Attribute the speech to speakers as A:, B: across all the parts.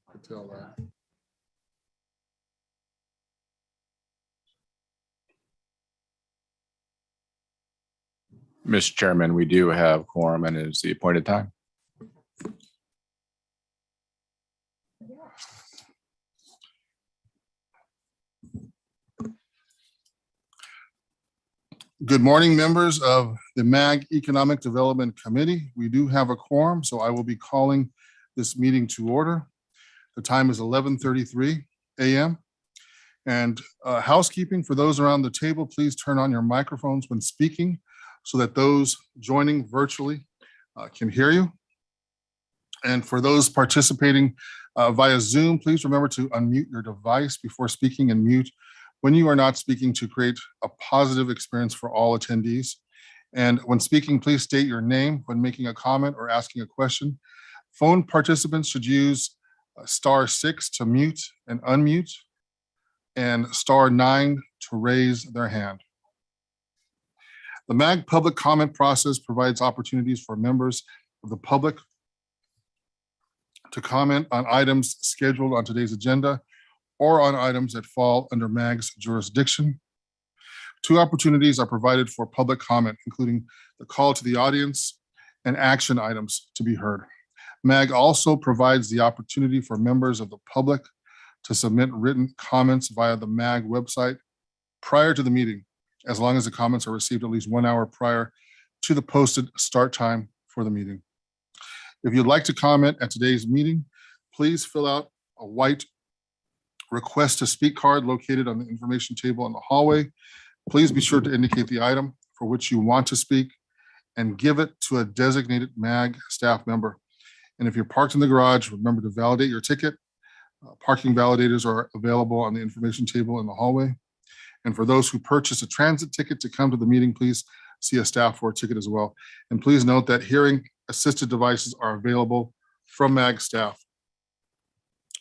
A: I tell that.
B: Mr. Chairman, we do have quorum and it is the appointed time.
A: Good morning, members of the MAG Economic Development Committee. We do have a quorum, so I will be calling this meeting to order. The time is 11:33 a.m. And housekeeping for those around the table, please turn on your microphones when speaking so that those joining virtually can hear you. And for those participating via Zoom, please remember to unmute your device before speaking and mute when you are not speaking to create a positive experience for all attendees. And when speaking, please state your name when making a comment or asking a question. Phone participants should use *6 to mute and unmute and *9 to raise their hand. The MAG public comment process provides opportunities for members of the public to comment on items scheduled on today's agenda or on items that fall under MAG's jurisdiction. 2 opportunities are provided for public comment, including the call to the audience and action items to be heard. MAG also provides the opportunity for members of the public to submit written comments via the MAG website prior to the meeting, as long as the comments are received at least 1 hour prior to the posted start time for the meeting. If you'd like to comment at today's meeting, please fill out a white request to speak card located on the information table in the hallway. Please be sure to indicate the item for which you want to speak and give it to a designated MAG staff member. And if you're parked in the garage, remember to validate your ticket. Parking validators are available on the information table in the hallway. And for those who purchase a transit ticket to come to the meeting, please see a staff for a ticket as well. And please note that hearing assisted devices are available from MAG staff.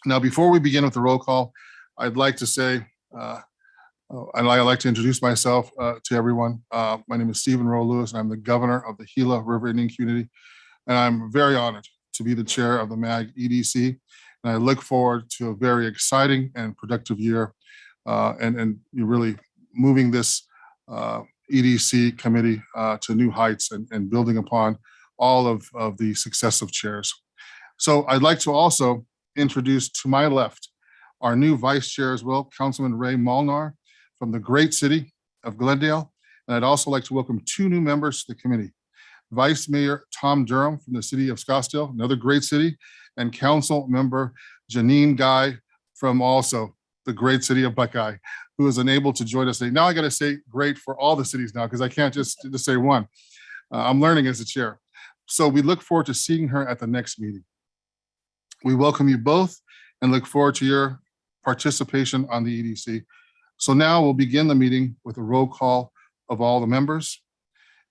A: Now, before we begin with the roll call, I'd like to say, I'd like to introduce myself to everyone. My name is Stephen Rowe Lewis, and I'm the governor of the Gila River Indian Community. And I'm very honored to be the chair of the MAG EDC. And I look forward to a very exciting and productive year and you're really moving this EDC committee to new heights and building upon all of the successive chairs. So I'd like to also introduce to my left our new vice chair as well, Councilman Ray Molnar from the great city of Glendale. And I'd also like to welcome 2 new members to the committee. Vice Mayor Tom Durham from the city of Scottsdale, another great city, and Council Member Janine Guy from also the great city of Buckeye, who is unable to join us today. Now I got to say great for all the cities now, because I can't just say one. I'm learning as a chair. So we look forward to seeing her at the next meeting. We welcome you both and look forward to your participation on the EDC. So now we'll begin the meeting with a roll call of all the members.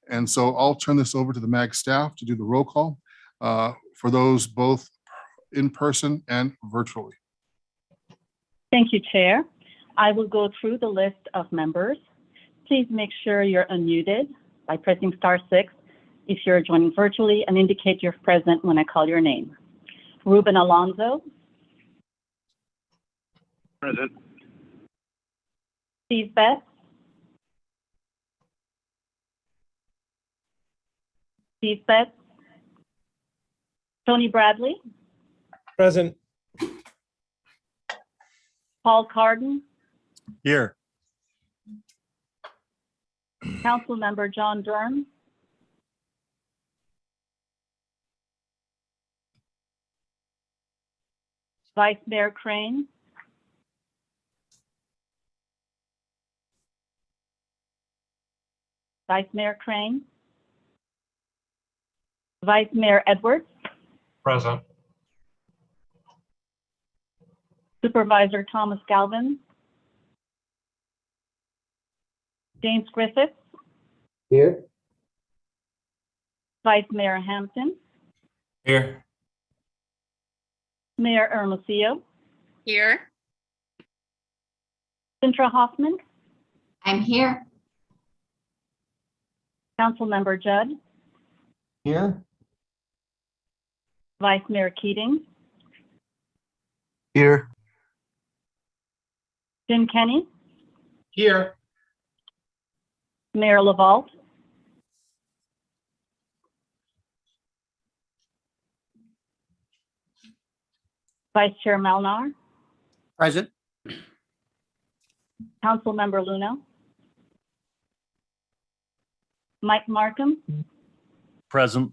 A: And so I'll turn this over to the MAG staff to do the roll call for those both in person and virtually.
C: Thank you, Chair. I will go through the list of members. Please make sure you're unmuted by pressing *6 if you're joining virtually and indicate you're present when I call your name. Ruben Alonso.
D: Present.
C: Steve Best. Steve Best. Tony Bradley.
E: Present.
C: Paul Carden.
E: Here.
C: Councilmember John Durham. Vice Mayor Crane. Vice Mayor Crane. Vice Mayor Edwards.
E: Present.
C: Supervisor Thomas Galvin. James Griffiths.
F: Here.
C: Vice Mayor Hampton.
E: Here.
C: Mayor Hermosillo.
G: Here.
C: Sintra Hoffman.
G: I'm here.
C: Councilmember Judd.
E: Here.
C: Vice Mayor Keating,
E: Here.
C: Jim Kenny,
E: Here.
C: Mayor LaVault, Vice Chair Malnar,
D: Present.
C: Councilmember Luna, Mike Markham,
D: Present.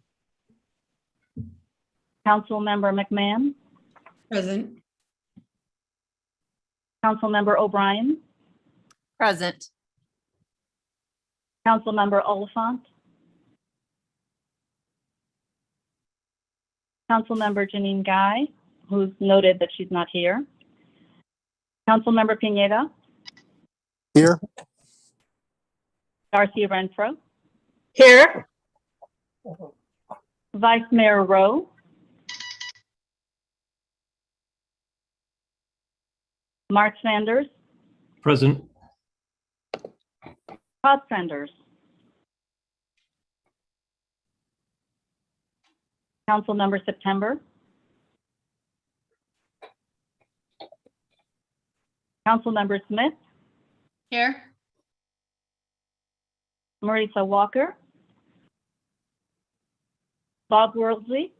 C: Councilmember McMahon,
F: Present.
C: Councilmember O'Brien,
F: Present.
C: Councilmember Oliphant, Councilmember Janine Guy, who's noted that she's not here, Councilmember Pineda,
D: Here.
C: Darcy Renfro,
F: Here.
C: Vice Mayor Rowe, Mark Sanders,
E: Present.
C: Todd Sanders, Councilmember September, Councilmember Smith,
F: Here.
C: Marisa Walker, Bob Worldsley,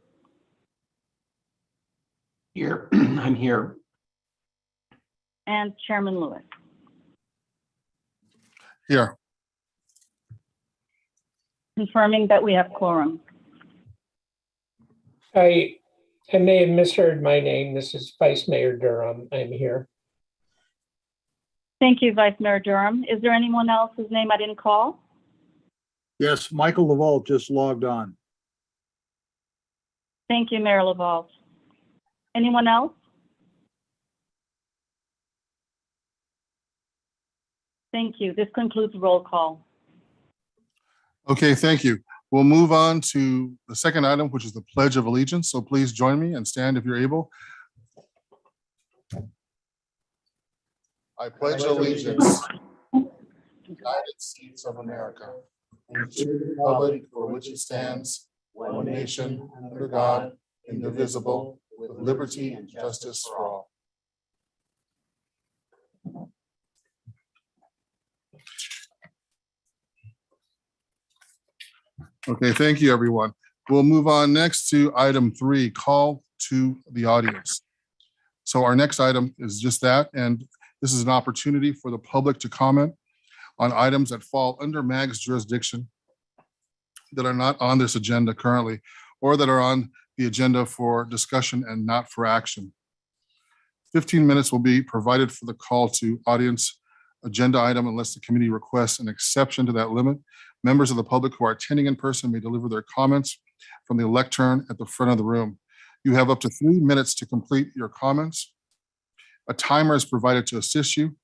E: Here. I'm here.
C: and Chairman Lewis.
A: Here.
C: Confirming that we have quorum.
G: I may have misheard my name. This is Vice Mayor Durham. I'm here.
C: Thank you, Vice Mayor Durham. Is there anyone else whose name I didn't call?
D: Yes, Michael LaVault just logged on.
C: Thank you, Mayor LaVault. Anyone else? Thank you. This concludes roll call.
A: Okay, thank you. We'll move on to the second item, which is the Pledge of Allegiance. So please join me and stand if you're able. I pledge allegiance to the United States of America and to the republic for which it stands, one nation, under God, indivisible, with liberty and justice for all. Okay, thank you, everyone. We'll move on next to item 3, call to the audience. So our next item is just that, and this is an opportunity for the public to comment on items that fall under MAG's jurisdiction that are not on this agenda currently, or that are on the agenda for discussion and not for action. 15 minutes will be provided for the call to audience agenda item unless the committee requests an exception to that limit. Members of the public who are attending in person may deliver their comments from the lectern at the front of the room. You have up to 3 minutes to complete your comments. A timer is provided to assist you.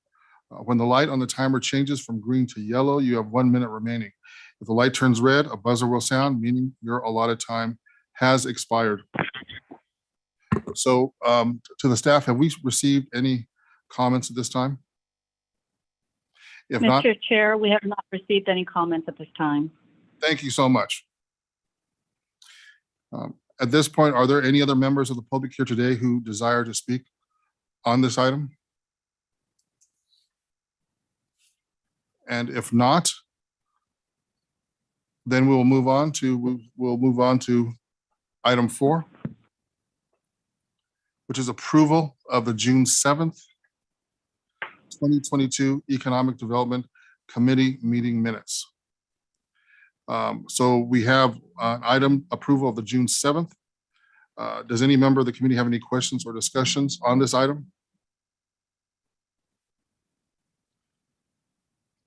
A: When the light on the timer changes from green to yellow, you have 1 minute remaining. If the light turns red, a buzzer will sound, meaning your allotted time has expired. So to the staff, have we received any comments at this time? If not,
C: Mr. Chair, we have not received any comments at this time.
A: thank you so much. At this point, are there any other members of the public here today who desire to speak on this item? And if not, then we'll move on to item 4, which is approval of the June 7th, 2022 Economic Development Committee meeting minutes. So we have item approval of the June 7th. Does any member of the committee have any questions or discussions on this item?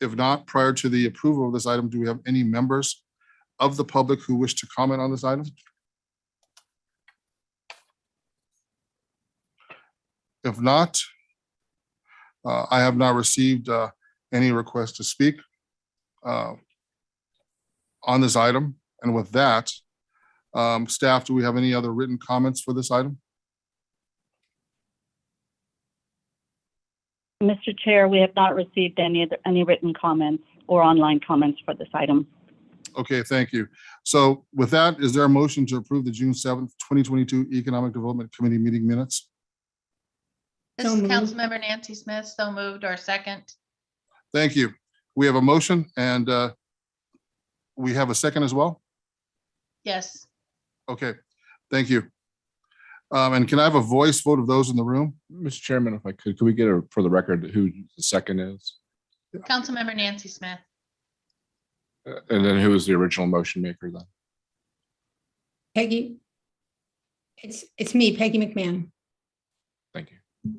A: If not, prior to the approval of this item, do we have any members of the public who wish to comment on this item? If not, I have not received any requests to speak on this item. And with that, staff, do we have any other written comments for this item?
C: Mr. Chair, we have not received any written comments or online comments for this item.
A: Okay, thank you. So with that, is there a motion to approve the June 7th, 2022 Economic Development Committee meeting minutes?
F: This
H: So
F: is
H: moved.
F: Councilmember Nancy Smith, so moved, or second.
A: Thank you. We have a motion and we have a second as well?
F: Yes.
A: Okay, thank you. And can I have a voice vote of those in the room?
B: Mr. Chairman, if I could we get for the record who the second is?
F: Councilmember Nancy Smith.
B: And then who was the original motion maker then?
H: Peggy. It's me, Peggy McMahon.
B: Thank you.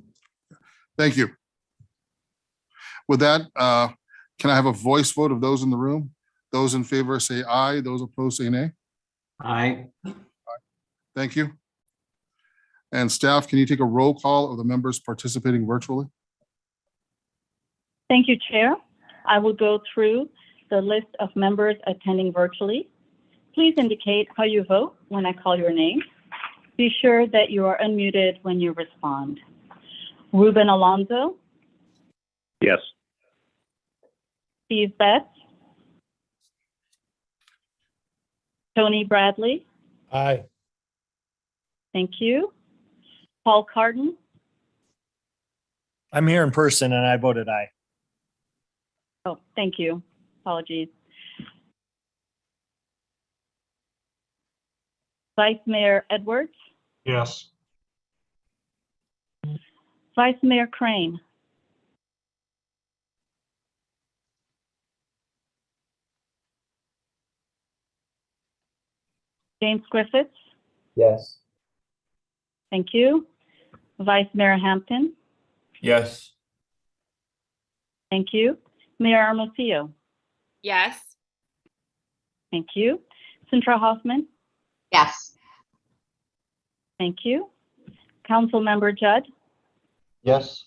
A: Thank you. With that, can I have a voice vote of those in the room? Those in favor say aye, those opposed say nay.
E: Aye.
A: Thank you. And staff, can you take a roll call of the members participating virtually?
C: Thank you, Chair. I will go through the list of members attending virtually. Please indicate how you vote when I call your name. Be sure that you are unmuted when you respond. Ruben Alonso,
E: Yes.
C: Steve Betts, Tony Bradley,
G: Aye.
C: thank you. Paul Carden,
I: I'm here in person and I voted aye.
C: oh, thank you, apologies. Vice Mayor Edwards,
E: Yes.
C: Vice Mayor Crane, James Griffiths,
G: Yes.
C: thank you. Vice Mayor Hampton,
E: Yes.
C: thank you. Mayor Hermosillo,
F: Yes.
C: thank you. Centra Hoffman,
F: Yes.
C: thank you. Councilmember Judd,
E: Yes.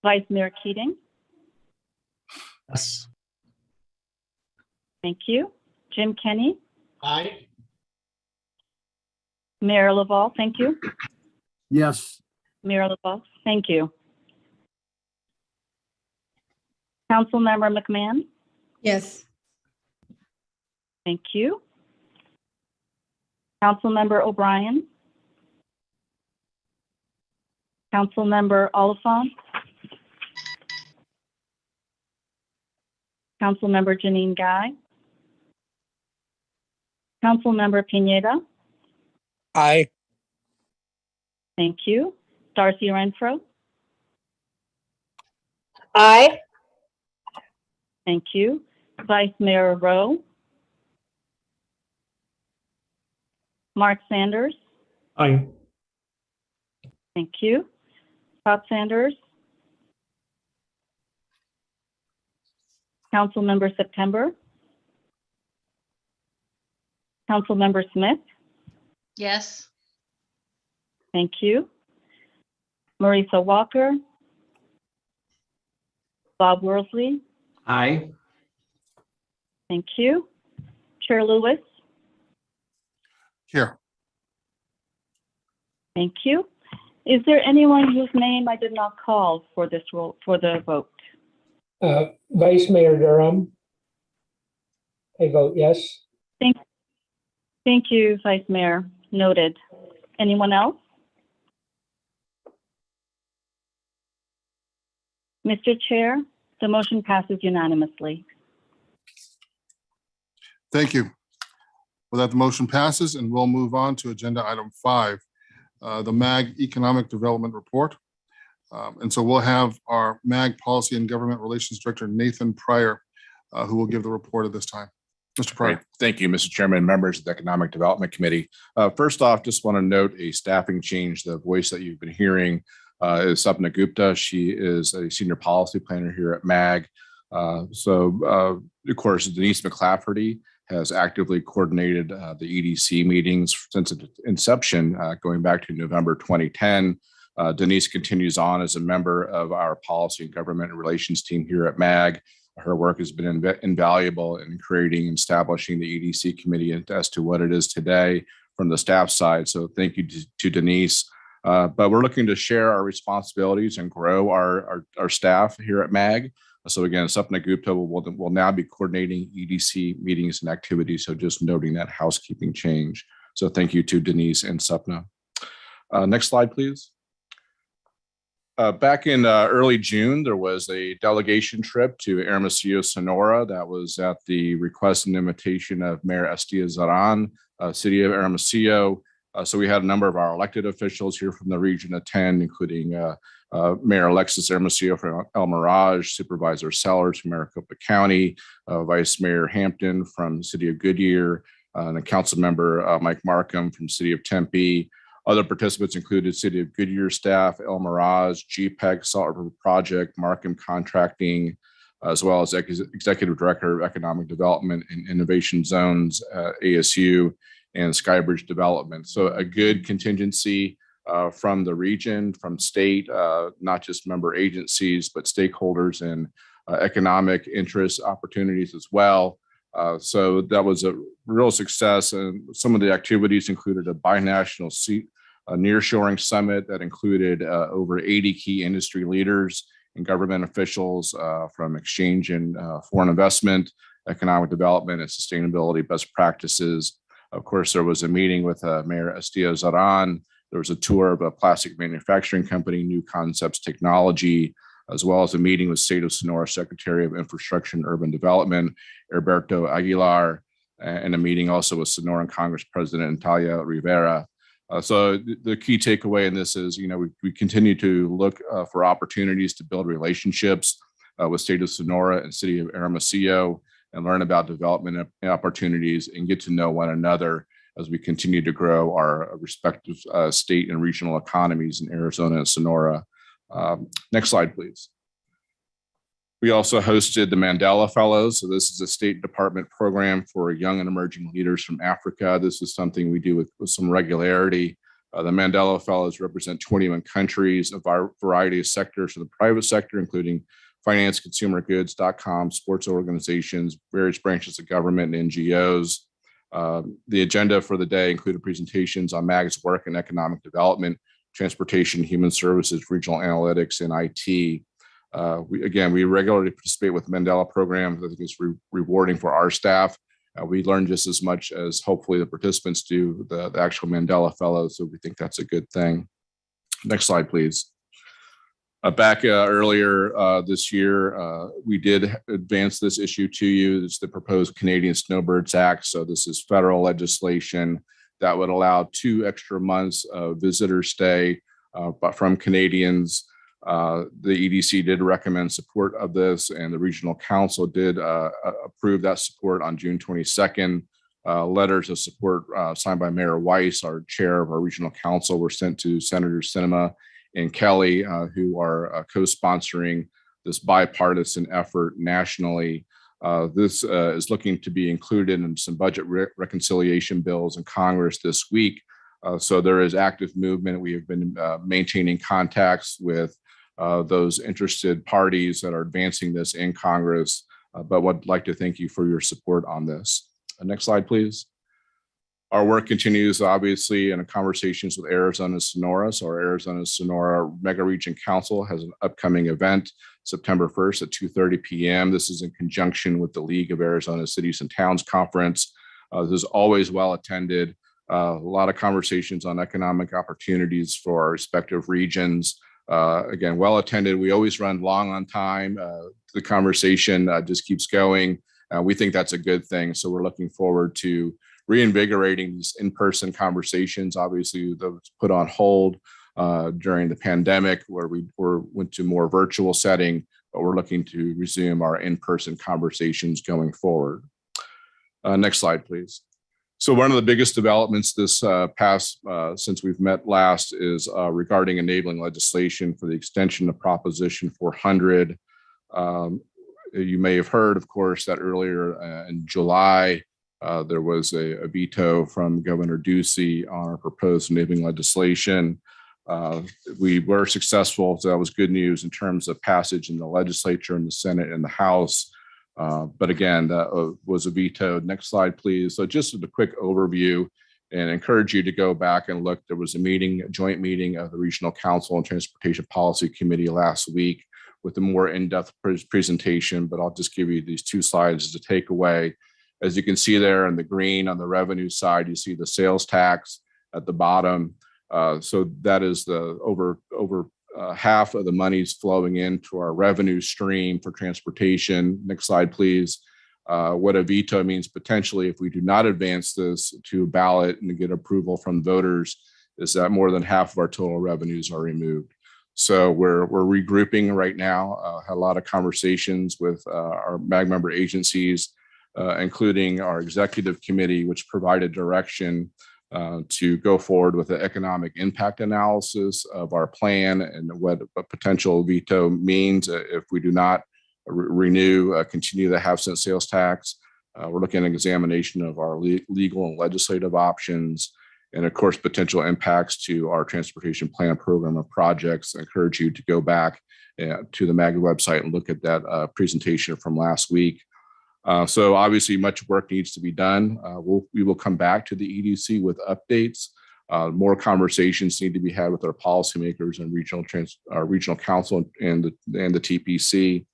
C: Vice Mayor Keating,
I: Yes.
C: thank you. Jim Kenny,
E: Aye.
C: Mayor Laval, thank you.
D: Yes.
C: Mayor Laval, thank you. Councilmember McMahon,
H: Yes.
C: thank you. Councilmember O'Brien, Councilmember Oliphant, Councilmember Janine Guy, Councilmember Pineda,
I: Aye.
C: thank you. Darcy Renfro,
F: Aye.
C: thank you. Vice Mayor Rowe, Mark Sanders,
E: Aye.
C: thank you. Todd Sanders, Councilmember September, Councilmember Smith,
F: Yes.
C: thank you. Marisa Walker, Bob Worsley,
E: Aye.
C: thank you. Chair Lewis,
A: Here.
C: thank you. Is there anyone whose name I did not call for this role, for the vote?
G: Vice Mayor Durham. I vote yes.
C: Thank you, Vice Mayor. Noted. Anyone else? Mr. Chair, the motion passes unanimously.
A: Thank you. With that, the motion passes and we'll move on to agenda item 5, the MAG Economic Development Report. And so we'll have our MAG Policy and Government Relations Director, Nathan Pryor, who will give the report at this time. Mr. Pryor.
B: Great. Thank you, Mr. Chairman, members of the Economic Development Committee. First off, just want to note a staffing change. The voice that you've been hearing is Sapna Gupta. She is a senior policy planner here at MAG. Of course, Denise McClafferty has actively coordinated the EDC meetings since its inception, going back to November 2010. Denise continues on as a member of our policy and government relations team here at MAG. Her work has been invaluable in creating and establishing the EDC committee as to what it is today from the staff side. So thank you to Denise. But we're looking to share our responsibilities and grow our staff here at MAG. So again, Sapna Gupta will now be coordinating EDC meetings and activities. So just noting that housekeeping change. So thank you to Denise and Sapna. Next slide, please. Back in early June, there was a delegation trip to Hermosillo, Sonora. That was at the request and invitation of Mayor Estiazaran, City of Hermosillo. So we had a number of our elected officials here from the region attend, including Mayor Alexis Hermosillo from El Mirage, Supervisor Sellers from Maricopa County, Vice Mayor Hampton from the City of Goodyear, and a council member Mike Markham from City of Tempe. Other participants included City of Goodyear staff, El Mirage, GPEC, Salt River Project, Markham Contracting, as well as Executive Director of Economic Development and Innovation Zones, ASU, and Skybridge Development. So a good contingency from the region, from state, not just member agencies, but stakeholders and economic interest opportunities as well. So that was a real success. And some of the activities included a binational nearshoring summit that included over 80 key industry leaders and government officials from exchange and foreign investment, economic development, and sustainability best practices. Of course, there was a meeting with Mayor Estiazaran. There was a tour of a plastic manufacturing company, New Concepts Technology, as well as a meeting with State of Sonora Secretary of Infrastructure and Urban Development, Herberto Aguilar, and a meeting also with Sonoran Congress President Natalia Rivera. So the key takeaway in this is, we continue to look for opportunities to build relationships with State of Sonora and City of Hermosillo and learn about development opportunities and get to know one another as we continue to grow our respective state and regional economies in Arizona and Sonora. Next slide, please. We also hosted the Mandela Fellows. So this is a State Department program for young and emerging leaders from Africa. This is something we do with some regularity. The Mandela Fellows represent 21 countries, a variety of sectors of the private sector, including finance, consumer goods, .com, sports organizations, various branches of government and NGOs. The agenda for the day included presentations on MAG's work in economic development, transportation, human services, regional analytics, and IT. We regularly participate with Mandela programs. I think it's rewarding for our staff. We learn just as much as hopefully the participants do, the actual Mandela Fellows. So we think that's a good thing. Next slide, please. Back earlier this year, we did advance this issue to you. It's the proposed Canadian Snowbirds Act. So this is federal legislation that would allow 2 extra months of visitor stay from Canadians. The EDC did recommend support of this, and the Regional Council did approve that support on June 22nd. Letters of support signed by Mayor Weiss, our chair of our Regional Council, were sent to Senator Sinema and Kelly, who are co-sponsoring this bipartisan effort nationally. This is looking to be included in some budget reconciliation bills in Congress this week. So there is active movement. We have been maintaining contacts with those interested parties that are advancing this in Congress, but would like to thank you for your support on this. Next slide, please. Our work continues, obviously, in conversations with Arizona and Sonora. So our Arizona Sonora Mega Region Council has an upcoming event September 1st at 2:30 p.m. This is in conjunction with the League of Arizona Cities and Towns Conference. This is always well attended. A lot of conversations on economic opportunities for our respective regions. Again, well attended. We always run long on time. The conversation just keeps going. We think that's a good thing. So we're looking forward to reinvigorating these in-person conversations. Obviously, that was put on hold during the pandemic, where we went to more virtual setting, but we're looking to resume our in-person conversations going forward. Next slide, please. So one of the biggest developments this past since we've met last is regarding enabling legislation for the extension of Proposition 400. You may have heard, of course, that earlier in July, there was a veto from Governor Ducey on our proposed enabling legislation. We were successful, so that was good news in terms of passage in the legislature, in the Senate, and the House. But again, that was a veto. Next slide, please. So just a quick overview, and encourage you to go back and look. There was a meeting, a joint meeting of the Regional Council and Transportation Policy Committee last week, with a more in-depth presentation, but I'll just give you these two slides as a takeaway. As you can see there in the green on the revenue side, you see the sales tax at the bottom. So that is the over half of the money's flowing into our revenue stream for transportation. Next slide, please. What a veto means potentially if we do not advance this to ballot and get approval from voters is that more than half of our total revenues are removed. So we're regrouping right now. Had a lot of conversations with our MAG member agencies, including our executive committee, which provided direction to go forward with the economic impact analysis of our plan and what a potential veto means if we do not continue the half-cent sales tax. We're looking at an examination of our legal and legislative options, and of course, potential impacts to our transportation plan program of projects. I encourage you to go back to the MAG website and look at that presentation from last week. So obviously much work needs to be done. We will come back to the EDC with updates. More conversations need to be had with our policymakers and regional council and the TPC.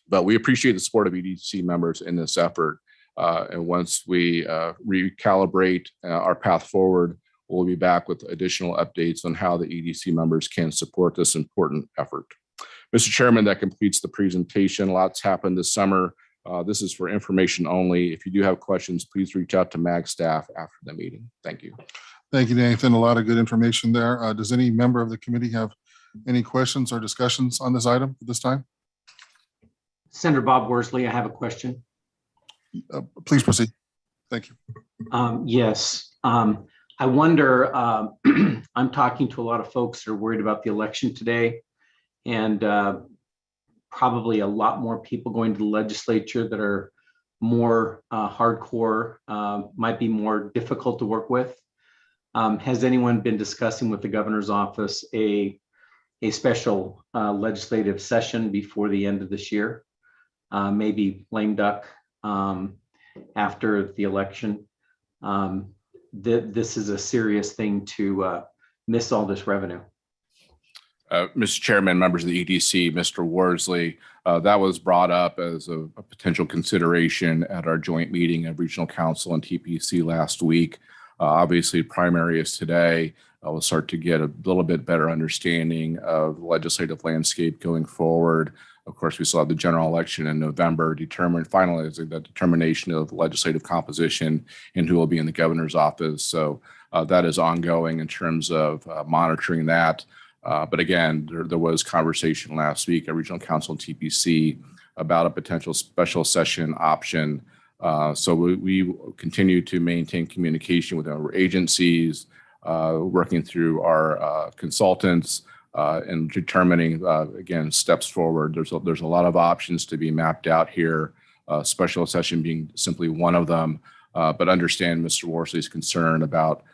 B: But we appreciate the support of EDC members in this effort. And once we recalibrate our path forward, we'll be back with additional updates on how the EDC members can support this important effort. Mr. Chairman, that completes the presentation. Lots happened this summer. This is for information only. If you do have questions, please reach out to MAG staff after the meeting. Thank you.
A: Thank you, Nathan. A lot of good information there. Does any member of the committee have any questions or discussions on this item at this time?
E: Senator Bob Worsley, I have a question.
A: Please proceed. Thank you.
E: Yes. I wonder, I'm talking to a lot of folks that are worried about the election today, and probably a lot more people going to the legislature that are more hardcore, might be more difficult to work with. Has anyone been discussing with the governor's office a special legislative session before the end of this year? Maybe lame duck after the election. This is a serious thing to miss all this revenue.
B: Mr. Chairman, members of the EDC, Mr. Worsley, that was brought up as a potential consideration at our joint meeting of Regional Council and TPC last week. Obviously, primary is today. We'll start to get a little bit better understanding of the legislative landscape going forward. Of course, we still have the general election in November, finalizing the determination of legislative composition and who will be in the governor's office. So that is ongoing in terms of monitoring that. But again, there was conversation last week at Regional Council and TPC about a potential special session option. So we continue to maintain communication with our agencies, working through our consultants, and determining, again, steps forward. There's a lot of options to be mapped out here, special session being simply one of them. But understand Mr. Worsley's concern about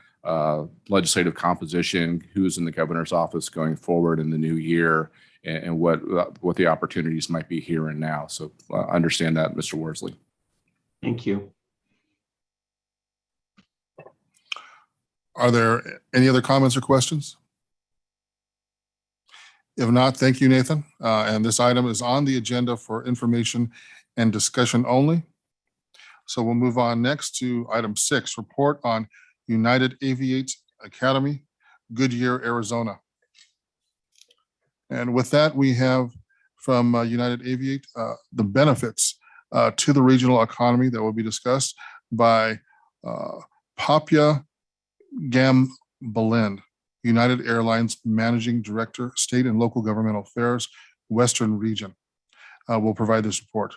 B: legislative composition, who's in the governor's office going forward in the new year, and what the opportunities might be here and now. So understand that, Mr. Worsley.
E: Thank you.
A: Are there any other comments or questions? If not, thank you, Nathan. And this item is on the agenda for information and discussion only. So we'll move on next to item 6, report on United Aviate Academy, Goodyear, Arizona. And with that, we have from United Aviate the benefits to the regional economy that will be discussed by Papia Gambelin, United Airlines Managing Director, State and Local Governmental Affairs, Western Region, will provide this report.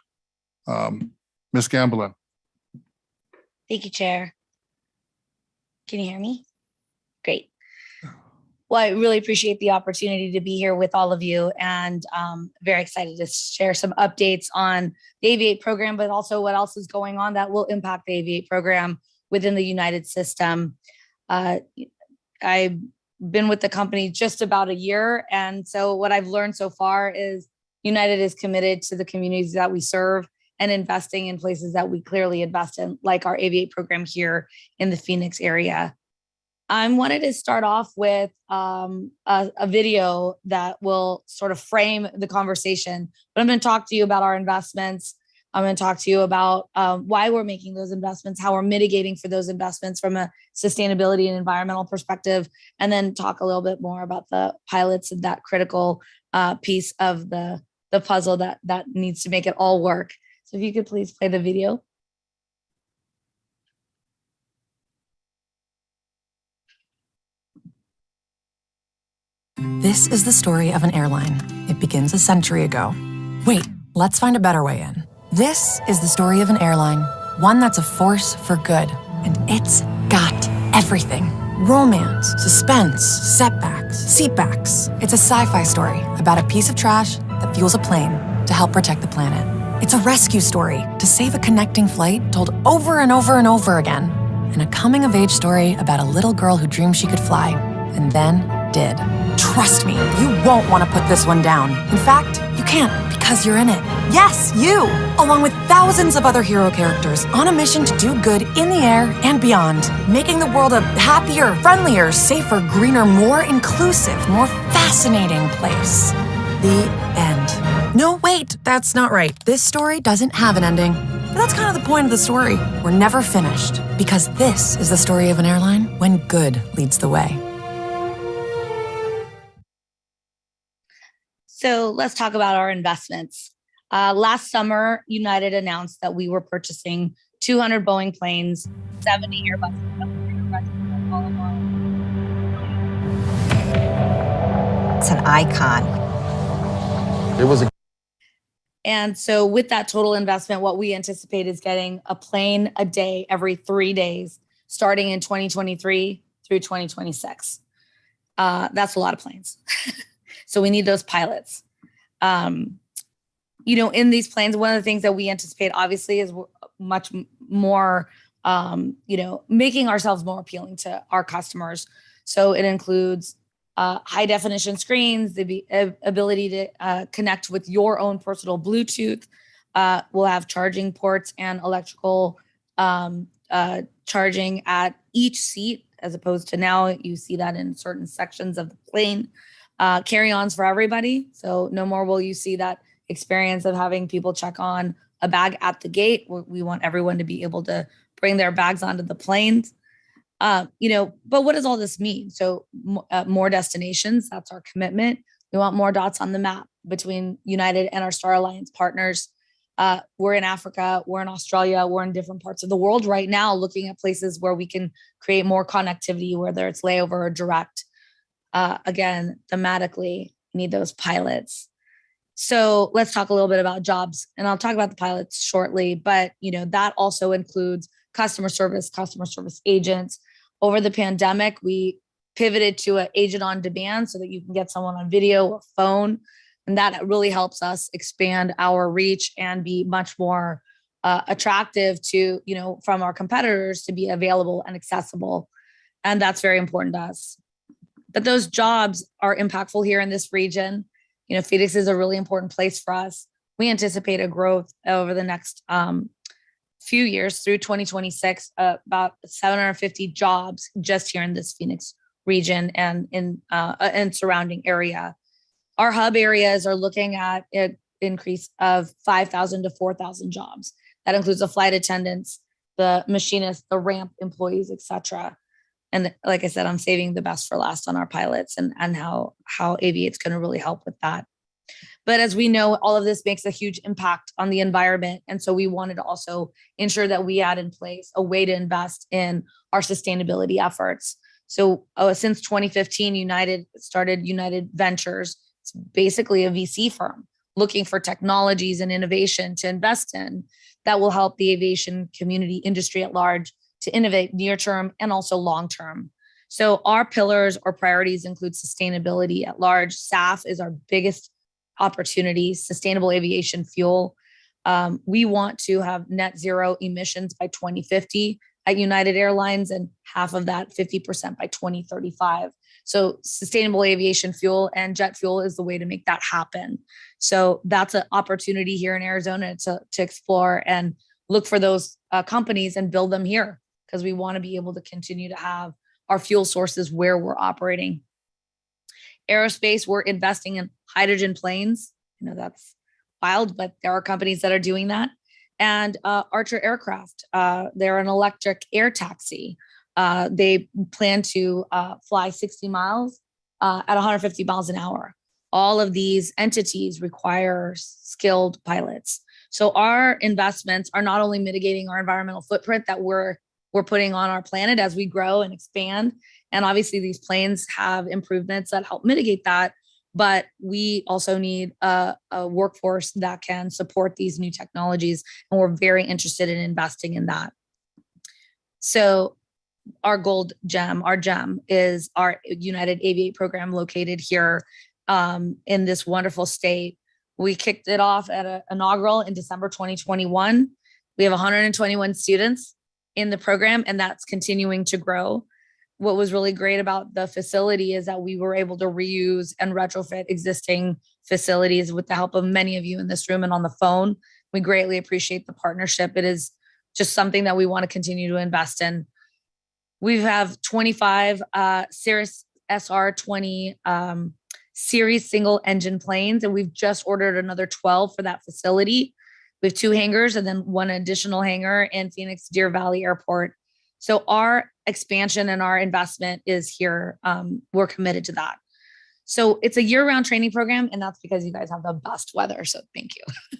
A: Ms. Gambelin.
J: Thank you, Chair. Can you hear me? Great. Well, I really appreciate the opportunity to be here with all of you, and very excited to share some updates on the Aviate program, but also what else is going on that will impact the Aviate program within the United system. I've been with the company just about a year, and so what I've learned so far is United is committed to the communities that we serve and investing in places that we clearly invest in, like our Aviate program here in the Phoenix area. I wanted to start off with a video that will sort of frame the conversation. But I'm going to talk to you about our investments. I'm going to talk to you about why we're making those investments, how we're mitigating for those investments from a sustainability and environmental perspective, and then talk a little bit more about the pilots and that critical piece of the puzzle that needs to make it all work. So if you could please play the video.
K: This is the story of an airline. It begins a century ago. Wait, let's find a better way in. This is the story of an airline, one that's a force for good. And it's got everything. Romance, suspense, setbacks, seatbacks. It's a sci-fi story about a piece of trash that fuels a plane to help protect the planet. It's a rescue story to save a connecting flight told over and over and over again. And a coming-of-age story about a little girl who dreamed she could fly, and then did. Trust me, you won't want to put this one down. In fact, you can't because you're in it. Yes, you! Along with thousands of other hero characters on a mission to do good in the air and beyond, making the world a happier, friendlier, safer, greener, more inclusive, more fascinating place. The end. No, wait, that's not right. This story doesn't have an ending. But that's kind of the point of the story. We're never finished because this is the story of an airline when good leads the way.
J: So let's talk about our investments. Last summer, United announced that we were purchasing 200 Boeing planes, 70 Airbuses.
L: It's an icon.
I: It was a
J: And so with that total investment, what we anticipate is getting a plane a day every 3 days, starting in 2023 through 2026. That's a lot of planes. So we need those pilots. In these planes, one of the things that we anticipate obviously is much more, making ourselves more appealing to our customers. So it includes high definition screens, the ability to connect with your own personal Bluetooth. We'll have charging ports and electrical charging at each seat, as opposed to now you see that in certain sections of the plane. Carry-ons for everybody. So no more will you see that experience of having people check on a bag at the gate. We want everyone to be able to bring their bags onto the planes. But what does all this mean? So more destinations, that's our commitment. We want more dots on the map between United and our Star Alliance partners. We're in Africa, we're in Australia, we're in different parts of the world right now, looking at places where we can create more connectivity, whether it's layover or direct. Again, thematically, need those pilots. So let's talk a little bit about jobs, and I'll talk about the pilots shortly, but that also includes customer service agents. Over the pandemic, we pivoted to an agent on demand so that you can get someone on video or phone. And that really helps us expand our reach and be much more attractive to, from our competitors to be available and accessible. And that's very important to us. But those jobs are impactful here in this region. Phoenix is a really important place for us. We anticipate a growth over the next few years through 2026, about 750 jobs just here in this Phoenix region and in surrounding area. Our hub areas are looking at an increase of 5,000 to 4,000 jobs. That includes the flight attendants, the machinists, the ramp employees, etc. And like I said, I'm saving the best for last on our pilots and how Aviate's going to really help with that. But as we know, all of this makes a huge impact on the environment. And so we wanted to also ensure that we had in place a way to invest in our sustainability efforts. So since 2015, United started United Ventures. It's basically a VC firm looking for technologies and innovation to invest in that will help the aviation community industry at large to innovate near term and also long term. So our pillars or priorities include sustainability at large. SAF is our biggest opportunity, sustainable aviation fuel. We want to have net zero emissions by 2050 at United Airlines, and half of that, 50% by 2035. So sustainable aviation fuel and jet fuel is the way to make that happen. So that's an opportunity here in Arizona to explore and look for those companies and build them here, because we want to be able to continue to have our fuel sources where we're operating. Aerospace, we're investing in hydrogen planes. You know, that's wild, but there are companies that are doing that. And Archer Aircraft, they're an electric air taxi. They plan to fly 60 miles at 150 miles an hour. All of these entities require skilled pilots. So our investments are not only mitigating our environmental footprint that we're putting on our planet as we grow and expand. And obviously these planes have improvements that help mitigate that, but we also need a workforce that can support these new technologies. And we're very interested in investing in that. So our our gem is our United Aviate program located here in this wonderful state. We kicked it off at an inaugural in December 2021. We have 121 students in the program, and that's continuing to grow. What was really great about the facility is that we were able to reuse and retrofit existing facilities with the help of many of you in this room and on the phone. We greatly appreciate the partnership. It is just something that we want to continue to invest in. We have 25 Cirrus SR-20 series single engine planes, and we've just ordered another 12 for that facility. We have 2 hangars and then 1 additional hangar in Phoenix Deer Valley Airport. So our expansion and our investment is here. We're committed to that. So it's a year-round training program, and that's because you guys have the best weather. So thank you.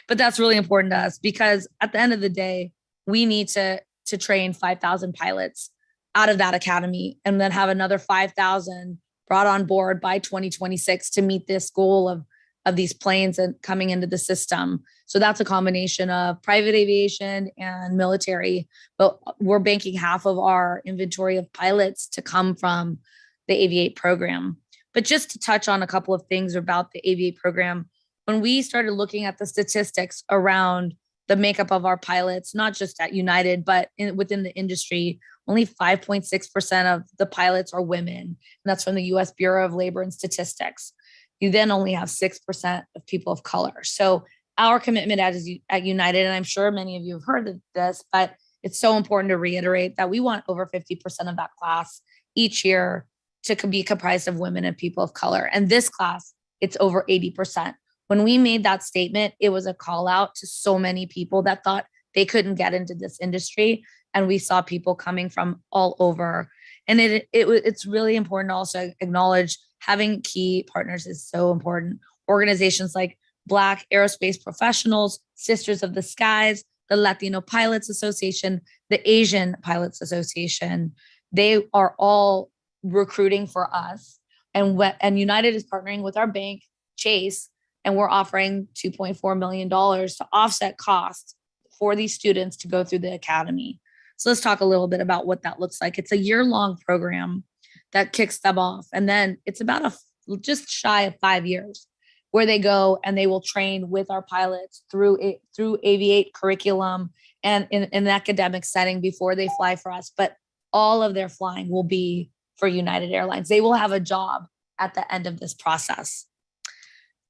J: But that's really important to us because at the end of the day, we need to train 5,000 pilots out of that academy and then have another 5,000 brought on board by 2026 to meet this goal of these planes and coming into the system. So that's a combination of private aviation and military, but we're banking half of our inventory of pilots to come from the Aviate program. But just to touch on a couple of things about the Aviate program, when we started looking at the statistics around the makeup of our pilots, not just at United, but within the industry, only 5.6% of the pilots are women. And that's from the US Bureau of Labor and Statistics. You then only have 6% of people of color. So our commitment at United, and I'm sure many of you have heard of this, but it's so important to reiterate that we want over 50% of that class each year to be comprised of women and people of color. And this class, it's over 80%. When we made that statement, it was a call out to so many people that thought they couldn't get into this industry. And we saw people coming from all over. And it's really important to also acknowledge having key partners is so important. Organizations like Black Aerospace Professionals, Sisters of the Skies, the Latino Pilots Association, the Asian Pilots Association, they are all recruiting for us. And United is partnering with our bank, Chase, and we're offering $2.4 million to offset costs for these students to go through the academy. So let's talk a little bit about what that looks like. It's a year-long program that kicks them off. And then it's about just shy of 5 years where they go and they will train with our pilots through Aviate curriculum and in an academic setting before they fly for us. But all of their flying will be for United Airlines. They will have a job at the end of this process.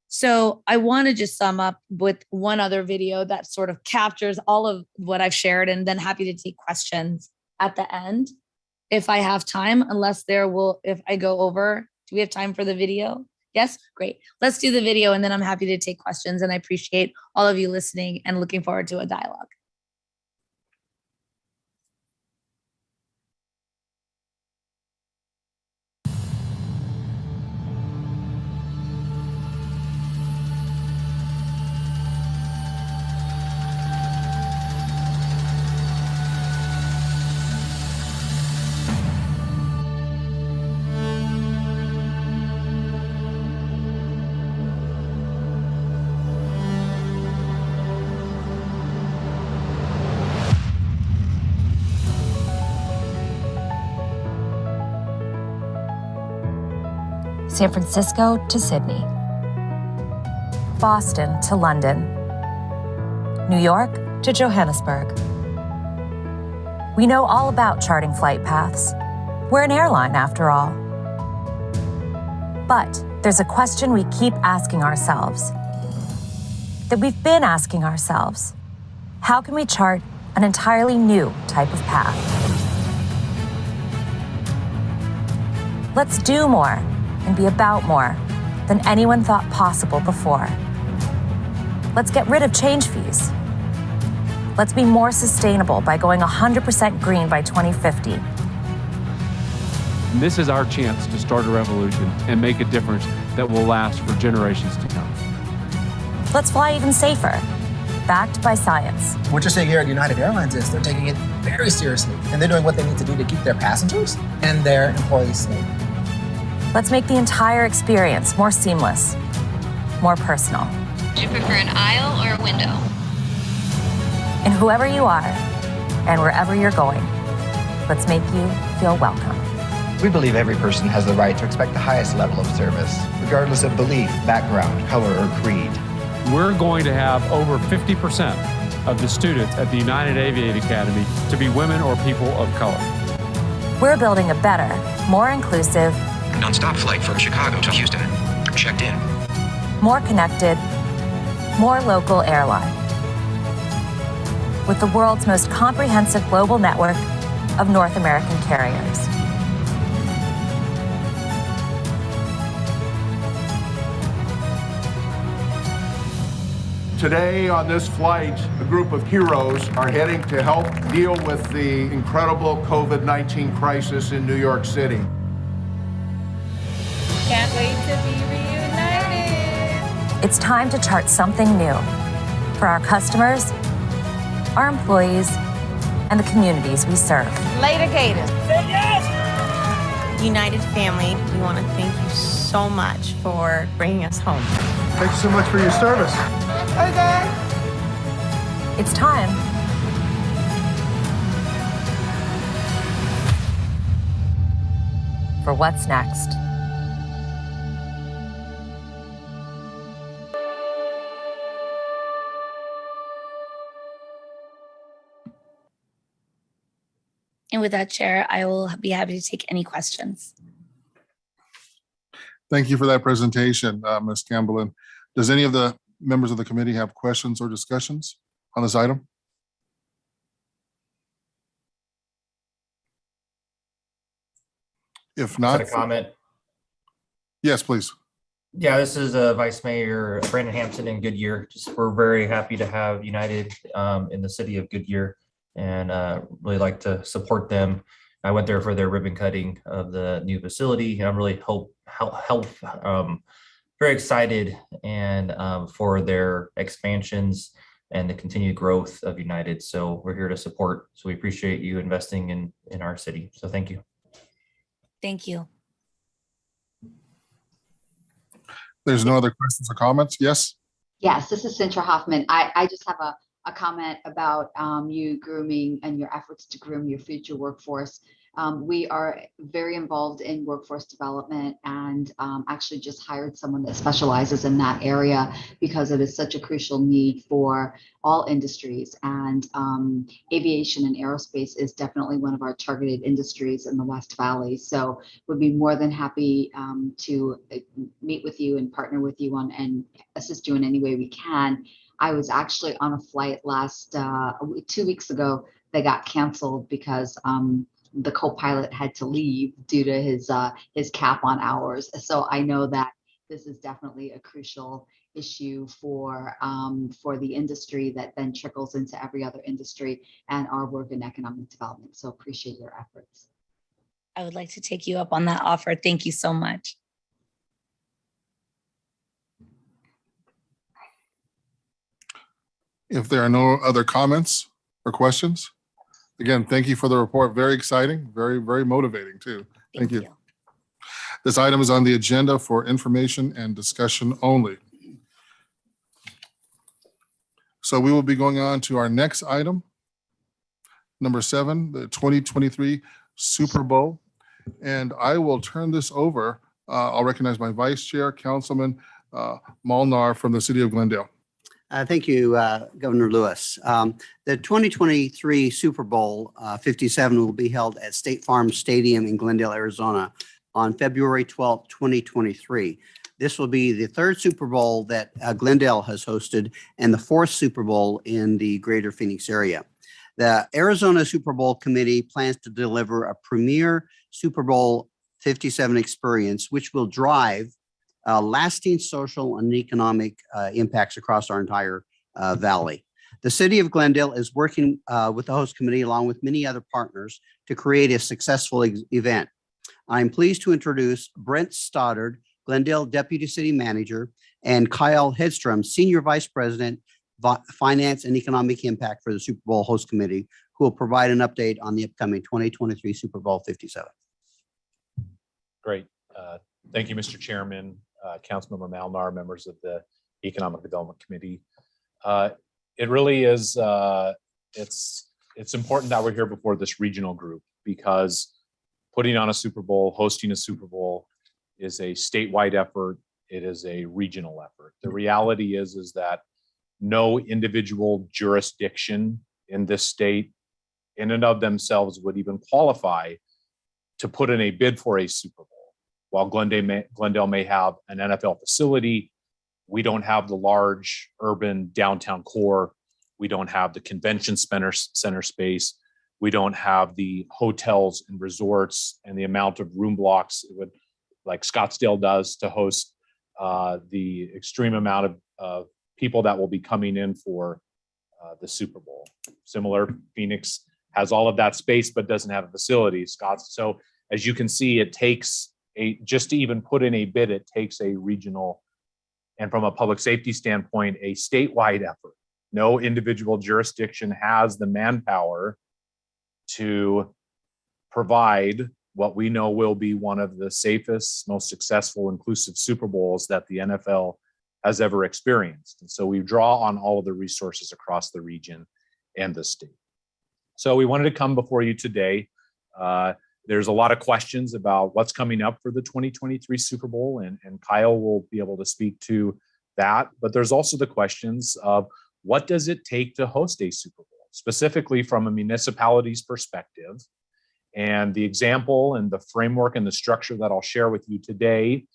J: So I want to just sum up with one other video that sort of captures all of what I've shared, and then happy to take questions at the end if I have time, if I go over. Do we have time for the video? Yes? Great. Let's do the video, and then I'm happy to take questions, and I appreciate all of you listening and looking forward to a dialogue.
K: San Francisco to Sydney, Boston to London, New York to Johannesburg. We know all about charting flight paths. We're an airline, after all. But there's a question we keep asking ourselves, that we've been asking ourselves. How can we chart an entirely new type of path? Let's do more and be about more than anyone thought possible before. Let's get rid of change fees. Let's be more sustainable by going 100% green by 2050.
M: This is our chance to start a revolution and make a difference that will last for generations to come.
K: Let's fly even safer, backed by science.
N: What you're seeing here at United Airlines is they're taking it very seriously, and they're doing what they need to do to keep their passengers and their employees safe.
K: Let's make the entire experience more seamless, more personal.
F: Do you prefer an aisle or a window?
K: And whoever you are and wherever you're going, let's make you feel welcome.
O: We believe every person has the right to expect the highest level of service, regardless of belief, background, color, or creed.
M: We're going to have over 50% of the students at the United Aviate Academy to be women or people of color.
K: We're building a better, more inclusive,
O: Non-stop flight from Chicago to Houston. Checked in.
K: more connected, more local airline. With the world's most comprehensive global network of North American carriers.
P: Today on this flight, a group of heroes are heading to help deal with the incredible COVID-19 crisis in New York City.
F: Can't wait to be reunited.
K: It's time to chart something new for our customers, our employees, and the communities we serve.
F: Later, Gators.
Q: United family, we want to thank you so much for bringing us home.
D: Thank you so much for your service.
F: Okay.
K: It's time for what's next.
J: And with that, Chair, I will be happy to take any questions.
A: Thank you for that presentation, Ms. Campbell. And does any of the members of the committee have questions or discussions on this item? If not,
R: a comment.
A: Yes, please.
R: Yeah, this is Vice Mayor Brandon Hampton in Goodyear. We're very happy to have United in the city of Goodyear, and really like to support them. I went there for their ribbon cutting of the new facility, and I'm really very excited and for their expansions and the continued growth of United. So we're here to support. So we appreciate you investing in our city. So thank you.
J: Thank you.
A: There's no other questions or comments? Yes?
S: Yes, this is Cintra Hoffman. I just have a comment about you grooming and your efforts to groom your future workforce. We are very involved in workforce development and actually just hired someone that specializes in that area because it is such a crucial need for all industries. And aviation and aerospace is definitely one of our targeted industries in the West Valley. So we'd be more than happy to meet with you and partner with you on and assist you in any way we can. I was actually on a flight 2 weeks ago that got canceled because the co-pilot had to leave due to his cap on hours. So I know that this is definitely a crucial issue for the industry that then trickles into every other industry and our work in economic development. So appreciate your efforts.
J: I would like to take you up on that offer. Thank you so much.
A: If there are no other comments or questions, again, thank you for the report. Very exciting, very, very motivating too. Thank you. This item is on the agenda for information and discussion only. So we will be going on to our next item, number 7, the 2023 Super Bowl. And I will turn this over. I'll recognize my Vice Chair, Councilman Molnar from the City of Glendale.
T: Thank you, Governor Lewis. The 2023 Super Bowl 57 will be held at State Farm Stadium in Glendale, Arizona on February 12th, 2023. This will be the 3rd Super Bowl that Glendale has hosted and the 4th Super Bowl in the greater Phoenix area. The Arizona Super Bowl Committee plans to deliver a premier Super Bowl 57 experience, which will drive lasting social and economic impacts across our entire valley. The City of Glendale is working with the host committee along with many other partners to create a successful event. I'm pleased to introduce Brent Stoddard, Glendale Deputy City Manager, and Kyle Hedstrom, Senior Vice President, Finance and Economic Impact for the Super Bowl Host Committee, who will provide an update on the upcoming 2023 Super Bowl 57.
U: Great. Thank you, Mr. Chairman, Councilmember Malnar, members of the Economic Development Committee. It really is, it's important that we're here before this regional group, because putting on a Super Bowl, hosting a Super Bowl is a statewide effort. It is a regional effort. The reality is that no individual jurisdiction in this state in and of themselves would even qualify to put in a bid for a Super Bowl. While Glendale may have an NFL facility, we don't have the large urban downtown core. We don't have the convention center space. We don't have the hotels and resorts and the amount of room blocks it would, like Scottsdale does, to host the extreme amount of people that will be coming in for the Super Bowl. Similar, Phoenix has all of that space but doesn't have a facility. So as you can see, it takes just to even put in a bid, it takes a regional, and from a public safety standpoint, a statewide effort. No individual jurisdiction has the manpower to provide what we know will be one of the safest, most successful, inclusive Super Bowls that the NFL has ever experienced. And so we draw on all of the resources across the region and the state. So we wanted to come before you today. There's a lot of questions about what's coming up for the 2023 Super Bowl, and Kyle will be able to speak to that. But there's also the questions of what does it take to host a Super Bowl, specifically from a municipality's perspective. And the example and the framework and the structure that I'll share with you today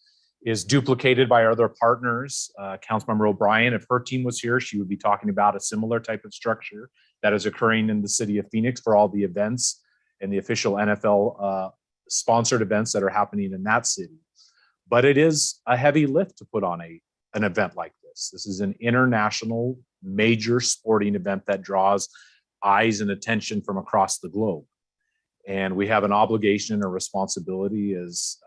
U: is duplicated by our other partners. Councilmember O'Brien, if her team was here, she would be talking about a similar type of structure that is occurring in the city of Phoenix for all the events and the official NFL sponsored events that are happening in that city. But it is a heavy lift to put on an event like this. This is an international major sporting event that draws eyes and attention from across the globe. And we have an obligation and a responsibility as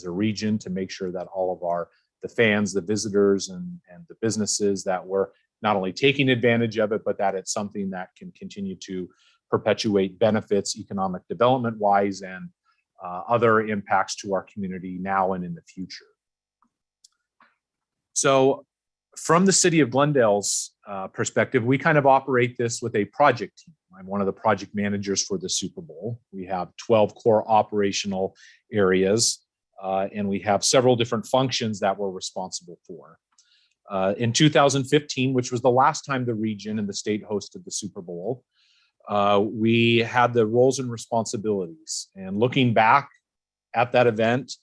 U: a region to make sure that all of the fans, the visitors, and the businesses that we're not only taking advantage of it, but that it's something that can continue to perpetuate benefits economic development wise and other impacts to our community now and in the future. So from the city of Glendale's perspective, we kind of operate this with a project team. I'm one of the project managers for the Super Bowl. We have 12 core operational areas, and we have several different functions that we're responsible for. In 2015, which was the last time the region and the state hosted the Super Bowl, we had the roles and responsibilities. And looking back at that event,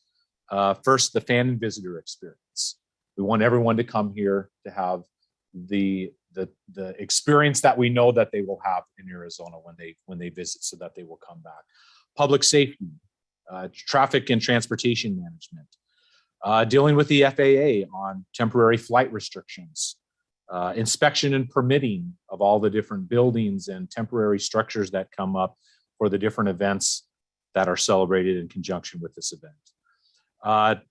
U: first, the fan and visitor experience. We want everyone to come here to have the experience that we know that they will have in Arizona when they visit, so that they will come back. Public safety, traffic and transportation management, dealing with the FAA on temporary flight restrictions, inspection and permitting of all the different buildings and temporary structures that come up for the different events that are celebrated in conjunction with this event.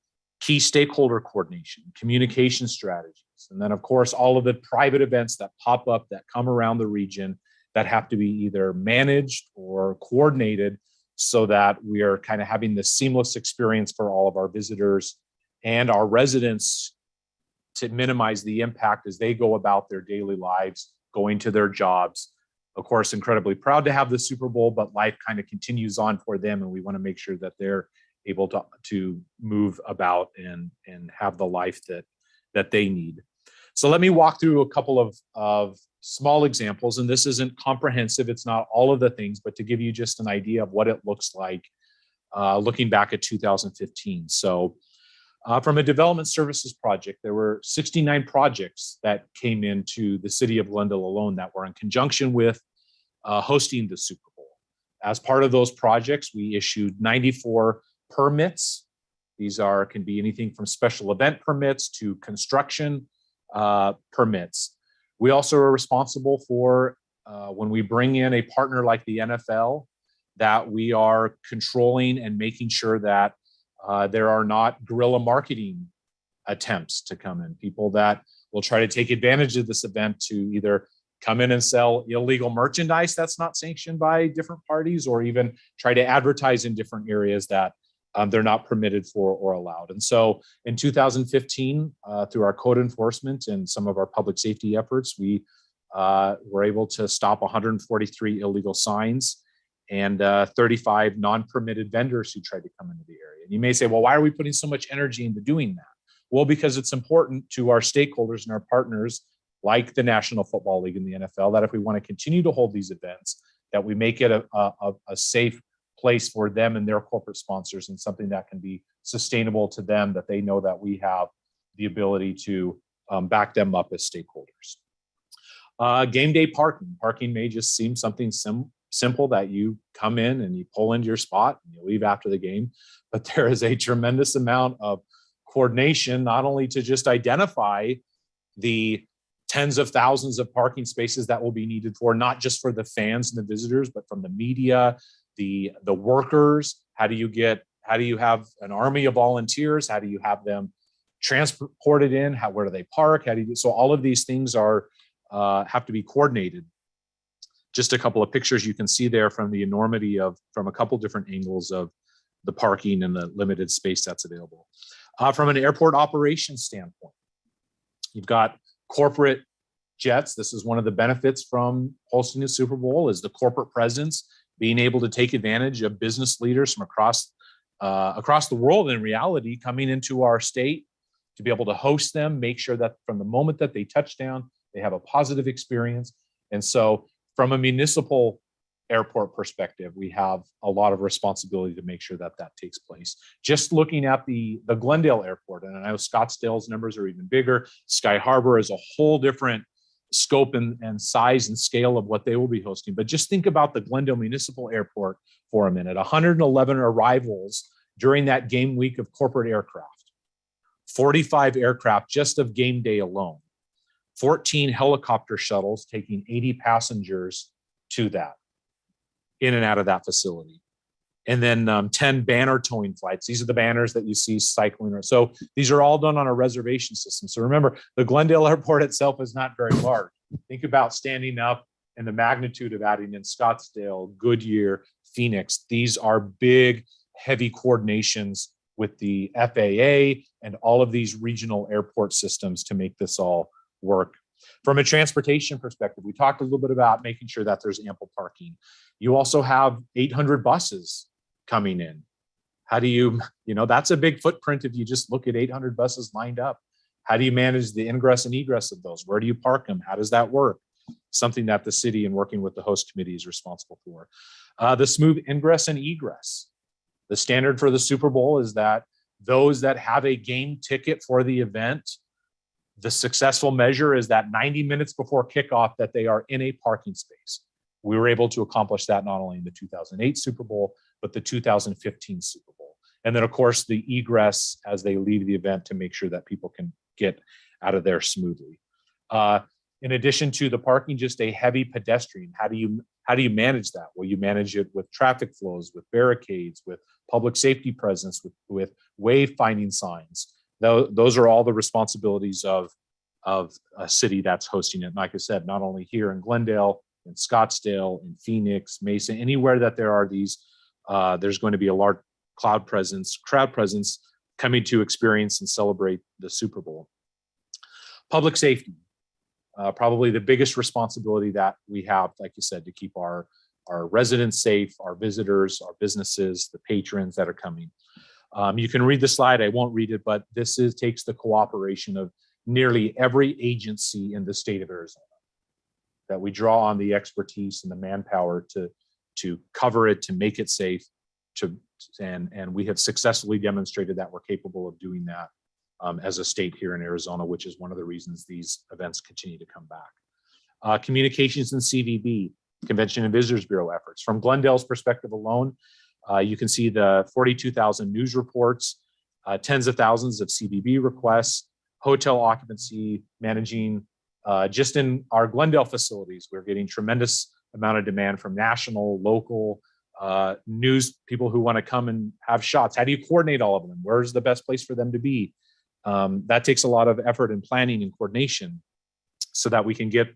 U: Key stakeholder coordination, communication strategies, and then of course all of the private events that pop up that come around the region that have to be either managed or coordinated so that we are kind of having this seamless experience for all of our visitors and our residents, to minimize the impact as they go about their daily lives, going to their jobs. Of course, incredibly proud to have the Super Bowl, but life kind of continues on for them, and we want to make sure that they're able to move about and have the life that they need. So let me walk through a couple of small examples, and this isn't comprehensive, it's not all of the things, but to give you just an idea of what it looks like looking back at 2015. So from a development services project, there were 69 projects that came into the city of Glendale alone that were in conjunction with hosting the Super Bowl. As part of those projects, we issued 94 permits. These can be anything from special event permits to construction permits. We also are responsible for when we bring in a partner like the NFL, that we are controlling and making sure that there are not guerrilla marketing attempts to come in. People that will try to take advantage of this event to either come in and sell illegal merchandise that's not sanctioned by different parties, or even try to advertise in different areas that they're not permitted for or allowed. And so in 2015, through our code enforcement and some of our public safety efforts, we were able to stop 143 illegal signs and 35 non-permitted vendors who tried to come into the area. And you may say, well, why are we putting so much energy into doing that? Well, because it's important to our stakeholders and our partners, like the National Football League and the NFL, that if we want to continue to hold these events, that we make it a safe place for them and their corporate sponsors, and something that can be sustainable to them, that they know that we have the ability to back them up as stakeholders. Game day parking. Parking may just seem something simple that you come in and you pull into your spot and you leave after the game, but there is a tremendous amount of coordination, not only to just identify the tens of thousands of parking spaces that will be needed for, not just for the fans and the visitors, but from the media, the workers. How do you have an army of volunteers? How do you have them transported in? Where do they park? So all of these things have to be coordinated. Just a couple of pictures you can see there from the enormity from a couple different angles of the parking and the limited space that's available. From an airport operations standpoint, you've got corporate jets. This is one of the benefits from hosting the Super Bowl, is the corporate presence, being able to take advantage of business leaders from across the world, in reality, coming into our state to be able to host them, make sure that from the moment that they touch down, they have a positive experience. And so from a municipal airport perspective, we have a lot of responsibility to make sure that that takes place. Just looking at the Glendale Airport, and I know Scottsdale's numbers are even bigger. Sky Harbor is a whole different scope and size and scale of what they will be hosting. But just think about the Glendale Municipal Airport for a minute. 111 arrivals during that game week of corporate aircraft. 45 aircraft just of game day alone. 14 helicopter shuttles taking 80 passengers to that, in and out of that facility. And then 10 banner towing flights. These are the banners that you see cycling. So these are all done on a reservation system. So remember, the Glendale Airport itself is not very large. Think about standing up and the magnitude of adding in Scottsdale, Goodyear, Phoenix. These are big, heavy coordinations with the FAA and all of these regional airport systems to make this all work. From a transportation perspective, we talked a little bit about making sure that there's ample parking. You also have 800 buses coming in. How do you that's a big footprint if you just look at 800 buses lined up. How do you manage the ingress and egress of those? Where do you park them? How does that work? Something that the city, and working with the host committee, is responsible for. The smooth ingress and egress. The standard for the Super Bowl is that those that have a game ticket for the event, the successful measure is that 90 minutes before kickoff that they are in a parking space. We were able to accomplish that not only in the 2008 Super Bowl, but the 2015 Super Bowl. And then, of course, the egress as they leave the event to make sure that people can get out of there smoothly. In addition to the parking, just a heavy pedestrian. How do you manage that? Well, you manage it with traffic flows, with barricades, with public safety presence, with wayfinding signs. Those are all the responsibilities of a city that's hosting it. And like I said, not only here in Glendale, in Scottsdale, in Phoenix, Mesa, anywhere that there are these, there's going to be a large crowd presence coming to experience and celebrate the Super Bowl. Public safety, probably the biggest responsibility that we have, like you said, to keep our residents safe, our visitors, our businesses, the patrons that are coming. You can read the slide. I won't read it, but this takes the cooperation of nearly every agency in the state of Arizona, that we draw on the expertise and the manpower to cover it, to make it safe, and we have successfully demonstrated that we're capable of doing that as a state here in Arizona, which is one of the reasons these events continue to come back. Communications and CVB, Convention and Visitors Bureau efforts. From Glendale's perspective alone, You can see the 42,000 news reports, tens of thousands of CBB requests, hotel occupancy, managing. Just in our Glendale facilities, we're getting tremendous amount of demand from national, local news people who want to come and have shots. How do you coordinate all of them? Where's the best place for them to be? That takes a lot of effort and planning and coordination so that we can get,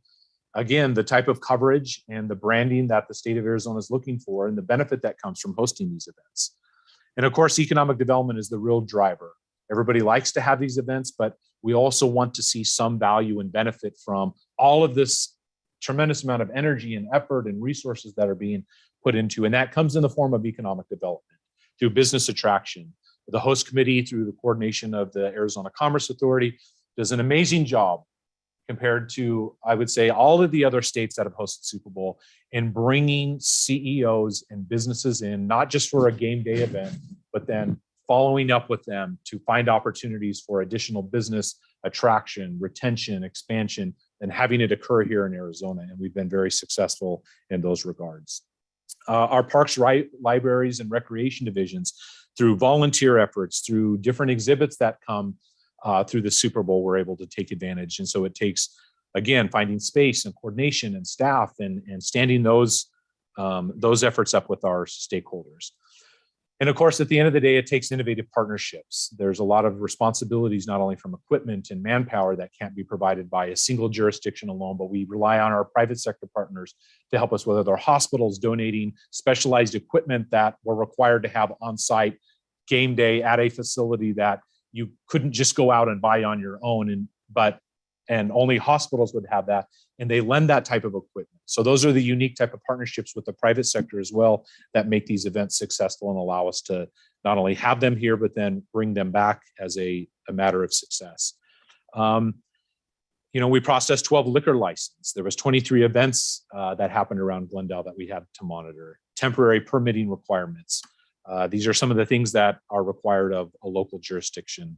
U: again, the type of coverage and the branding that the state of Arizona is looking for and the benefit that comes from hosting these events. And of course, economic development is the real driver. Everybody likes to have these events, but we also want to see some value and benefit from all of this tremendous amount of energy and effort and resources that are being put into. And that comes in the form of economic development through business attraction. The host committee, through the coordination of the Arizona Commerce Authority, does an amazing job compared to, I would say, all of the other states that have hosted Super Bowl in bringing CEOs and businesses in, not just for a game day event, but then following up with them to find opportunities for additional business attraction, retention, expansion, and having it occur here in Arizona. And we've been very successful in those regards. Our parks, libraries, and recreation divisions, through volunteer efforts, through different exhibits that come through the Super Bowl, we're able to take advantage. And so it takes, again, finding space and coordination and staff and standing those efforts up with our stakeholders. And of course, at the end of the day, it takes innovative partnerships. There's a lot of responsibilities, not only from equipment and manpower that can't be provided by a single jurisdiction alone, but we rely on our private sector partners to help us, whether they're hospitals donating specialized equipment that we're required to have on site game day at a facility that you couldn't just go out and buy on your own, and only hospitals would have that, and they lend that type of equipment. So those are the unique type of partnerships with the private sector as well that make these events successful and allow us to not only have them here, but then bring them back as a matter of success. We processed 12 liquor licenses. There was 23 events that happened around Glendale that we had to monitor. Temporary permitting requirements. These are some of the things that are required of a local jurisdiction.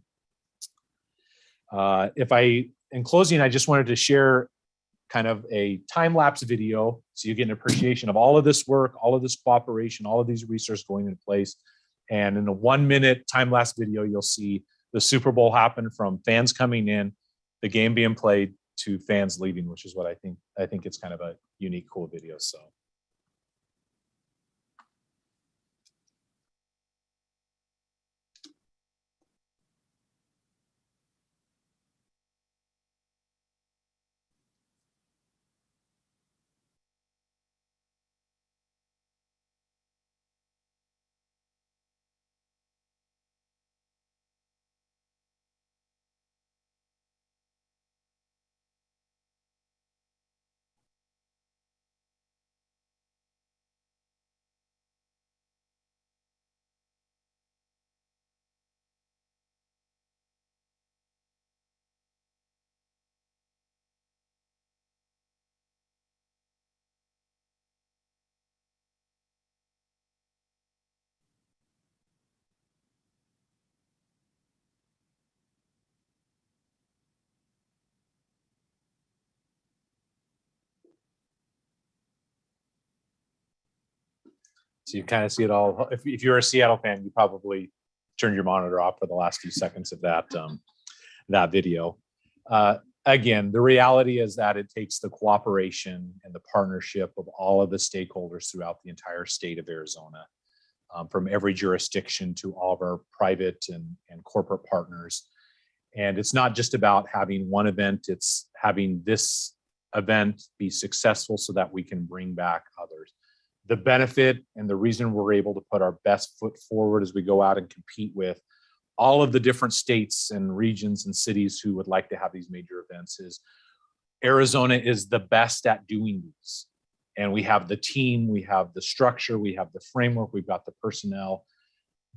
U: In closing, I just wanted to share kind of a time-lapse video so you get an appreciation of all of this work, all of this cooperation, all of these resources going into place. And in a 1-minute time-lapse video, you'll see the Super Bowl happen from fans coming in, the game being played, to fans leaving, which is what I think it's kind of a unique, cool video. So. So you kind of see it all. If you're a Seattle fan, you probably turned your monitor off for the last few seconds of that video. Again, the reality is that it takes the cooperation and the partnership of all of the stakeholders throughout the entire state of Arizona, from every jurisdiction to all of our private and corporate partners. And it's not just about having one event, it's having this event be successful so that we can bring back others. The benefit and the reason we're able to put our best foot forward as we go out and compete with all of the different states and regions and cities who would like to have these major events is Arizona is the best at doing these. And we have the team, we have the structure, we have the framework, we've got the personnel.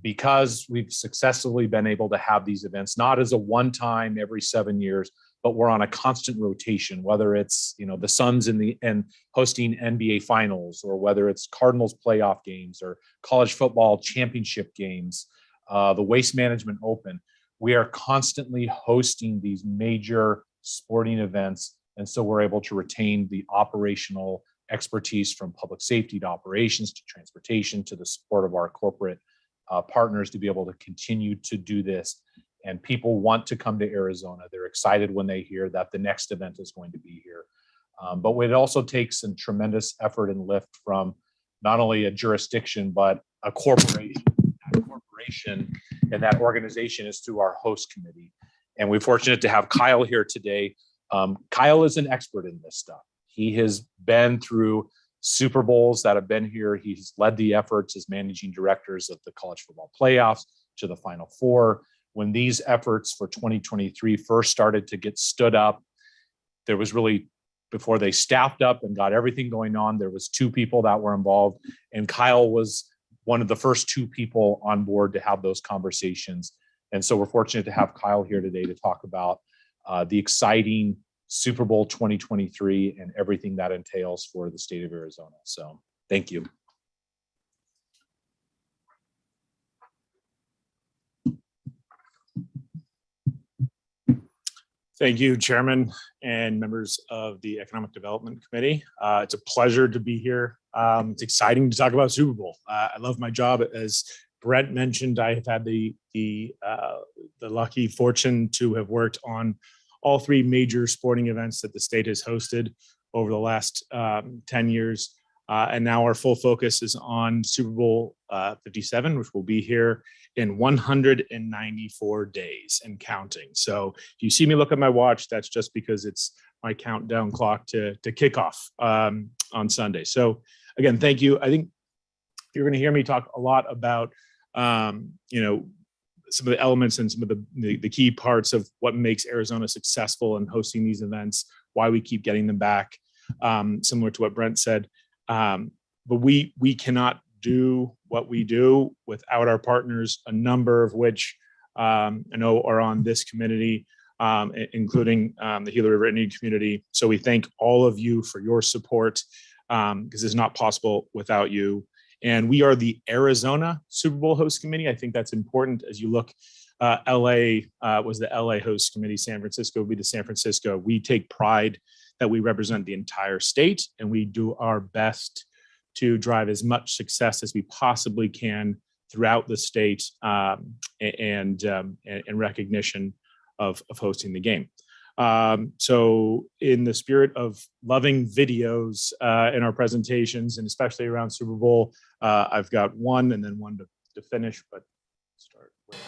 U: Because we've successfully been able to have these events, not as a one-time every 7 years, but we're on a constant rotation, whether it's, the Suns and hosting NBA finals, or whether it's Cardinals playoff games or college football championship games, the Waste Management Open. We are constantly hosting these major sporting events. And so we're able to retain the operational expertise from public safety to operations to transportation to the support of our corporate partners to be able to continue to do this. And people want to come to Arizona. They're excited when they hear that the next event is going to be here. But it also takes some tremendous effort and lift from not only a jurisdiction, but a corporation. That corporation and that organization is through our host committee. And we're fortunate to have Kyle here today. Kyle is an expert in this stuff. He has been through Super Bowls that have been here. He's led the efforts as managing directors of the college football playoffs to the Final Four. When these efforts for 2023 first started to get stood up, there was really, before they staffed up and got everything going on, there was 2 people that were involved. And Kyle was one of the first 2 people on board to have those conversations. And so we're fortunate to have Kyle here today to talk about the exciting Super Bowl 2023 and everything that entails for the state of Arizona. So thank you.
H: Thank you, Chairman and members of the Economic Development Committee. It's a pleasure to be here. It's exciting to talk about Super Bowl. I love my job. As Brent mentioned, I have had the lucky fortune to have worked on all 3 major sporting events that the state has hosted over the last 10 years. And now our full focus is on Super Bowl 57, which will be here in 194 days and counting. So if you see me look at my watch, that's just because it's my countdown clock to kickoff on Sunday. So again, thank you. I think you're going to hear me talk a lot about, some of the elements and some of the key parts of what makes Arizona successful in hosting these events, why we keep getting them back, similar to what Brent said. But we cannot do what we do without our partners, a number of which I know are on this committee, including the Gila River Indian community. So we thank all of you for your support, because it's not possible without you. And we are the Arizona Super Bowl host committee. I think that's important as you look. LA was the LA host committee. San Francisco will be the San Francisco. We take pride that we represent the entire state, and we do our best to drive as much success as we possibly can throughout the state, and recognition of hosting the game. So in the spirit of loving videos in our presentations, and especially around Super Bowl, I've got one and then one to finish, but start with.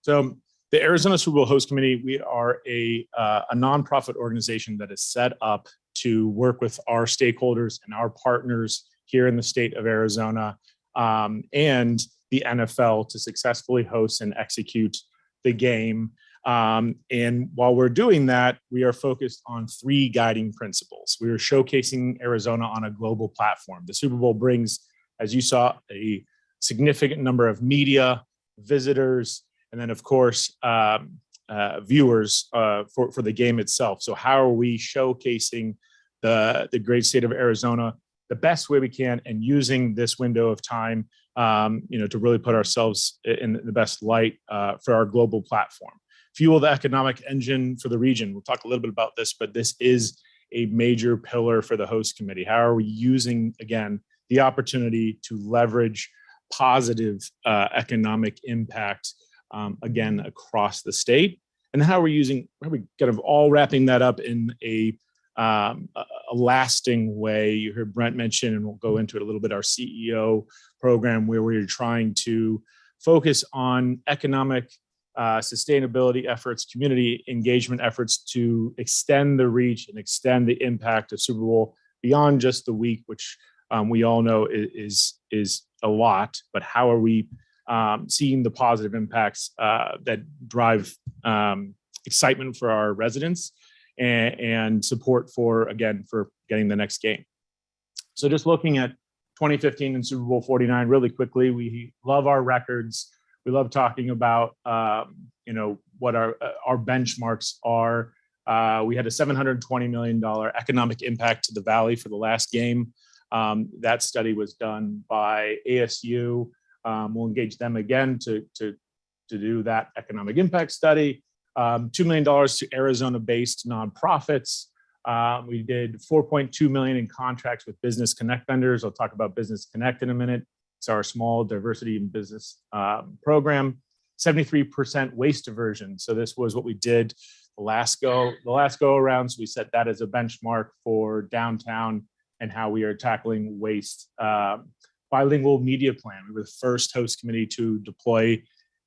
H: So the Arizona Super Bowl Host Committee, we are a nonprofit organization that is set up to work with our stakeholders and our partners here in the state of Arizona, and the NFL to successfully host and execute the game. And while we're doing that, we are focused on 3 guiding principles. We are showcasing Arizona on a global platform. The Super Bowl brings, as you saw, a significant number of media, visitors, and then of course, viewers for the game itself. So how are we showcasing the great state of Arizona the best way we can, and using this window of time, to really put ourselves in the best light for our global platform. Fuel the economic engine for the region. We'll talk a little bit about this, but this is a major pillar for the host committee. How are we using, again, the opportunity to leverage positive economic impact, again, across the state? And how are we kind of all wrapping that up in a a lasting way. You heard Brent mention, and we'll go into it a little bit, our CEO program, where we're trying to focus on economic sustainability efforts, community engagement efforts to extend the reach and extend the impact of Super Bowl beyond just the week, which we all know is a lot, but how are we seeing the positive impacts that drive excitement for our residents and support for getting the next game. So just looking at 2015 and Super Bowl 49 really quickly, we love our records. We love talking about what our benchmarks are. We had a $720 million economic impact to the Valley for the last game. That study was done by ASU. We'll engage them again to do that economic impact study. $2 million to Arizona-based nonprofits. We did $4.2 million in contracts with Business Connect vendors. I'll talk about Business Connect in a minute. It's our small diversity in business program. 73% waste diversion. So this was what we did the last go around. So we set that as a benchmark for downtown and how we are tackling waste. Bilingual media plan. We were the first host committee to deploy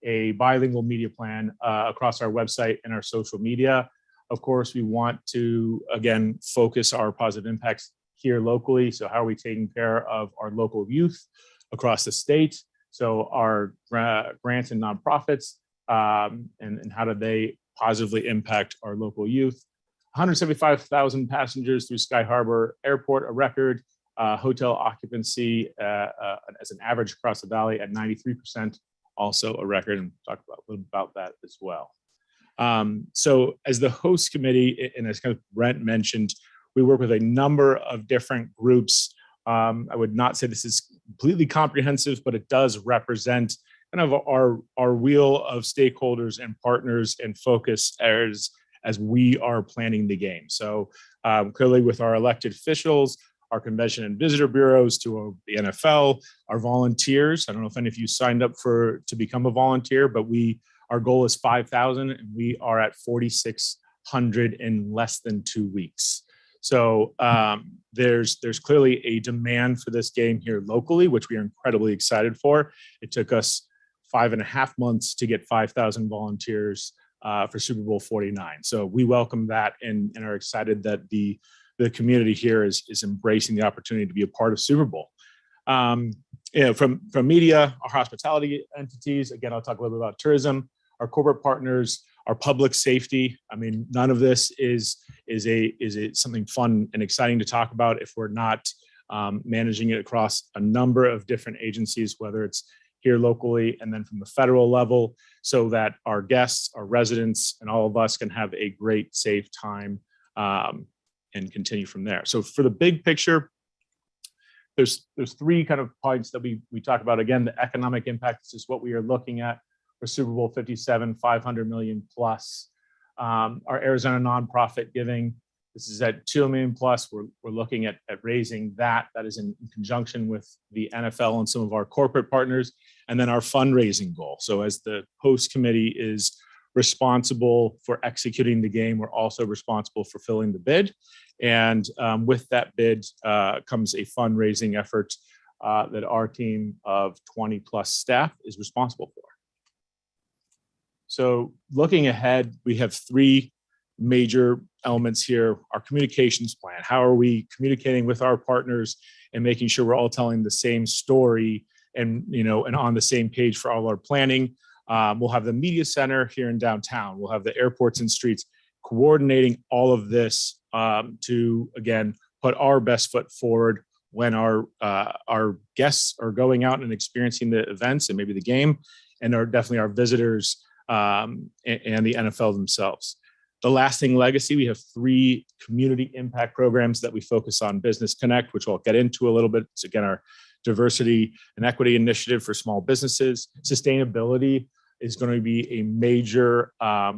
H: a bilingual media plan across our website and our social media. Of course, we want to, again, focus our positive impacts here locally. So how are we taking care of our local youth across the state? So our grants and nonprofits, and how do they positively impact our local youth? 175,000 passengers through Sky Harbor Airport, a record. Hotel occupancy as an average across the Valley at 93%, also a record, and talk about a little about that as well. So as the host committee, and as kind of Brent mentioned, we work with a number of different groups. I would not say this is completely comprehensive, but it does represent kind of our wheel of stakeholders and partners and focus as we are planning the game. So clearly with our elected officials, our convention and visitor bureaus, to the NFL, our volunteers. I don't know if any of you signed up to become a volunteer, but our goal is 5,000, and we are at 4,600 in less than 2 weeks. So there's clearly a demand for this game here locally, which we are incredibly excited for. It took us 5.5 months to get 5,000 volunteers for Super Bowl 49. So we welcome that and are excited that the community here is embracing the opportunity to be a part of Super Bowl. From media, our hospitality entities, again, I'll talk a little bit about tourism, our corporate partners, our public safety. I mean, none of this is something fun and exciting to talk about if we're not managing it across a number of different agencies, whether it's here locally and then from the federal level, so that our guests, our residents, and all of us can have a great, safe time and continue from there. So for the big picture, there's 3 kind of points that we talk about. Again, the economic impact is what we are looking at for Super Bowl 57, 500 million plus. Our Arizona nonprofit giving, this is at 2 million plus. We're looking at raising that. That is in conjunction with the NFL and some of our corporate partners, and then our fundraising goal. So as the host committee is responsible for executing the game, we're also responsible for filling the bid. And with that bid comes a fundraising effort that our team of 20 plus staff is responsible for. So looking ahead, we have 3 major elements here. Our communications plan. How are we communicating with our partners and making sure we're all telling the same story and on the same page for all our planning? We'll have the media center here in downtown. We'll have the airports and streets, coordinating all of this to, again, put our best foot forward when our guests are going out and experiencing the events and maybe the game, and are definitely our visitors and the NFL themselves. The lasting legacy, we have 3 community impact programs that we focus on. Business Connect, which I'll get into a little bit. It's again our diversity and equity initiative for small businesses. Sustainability is going to be a major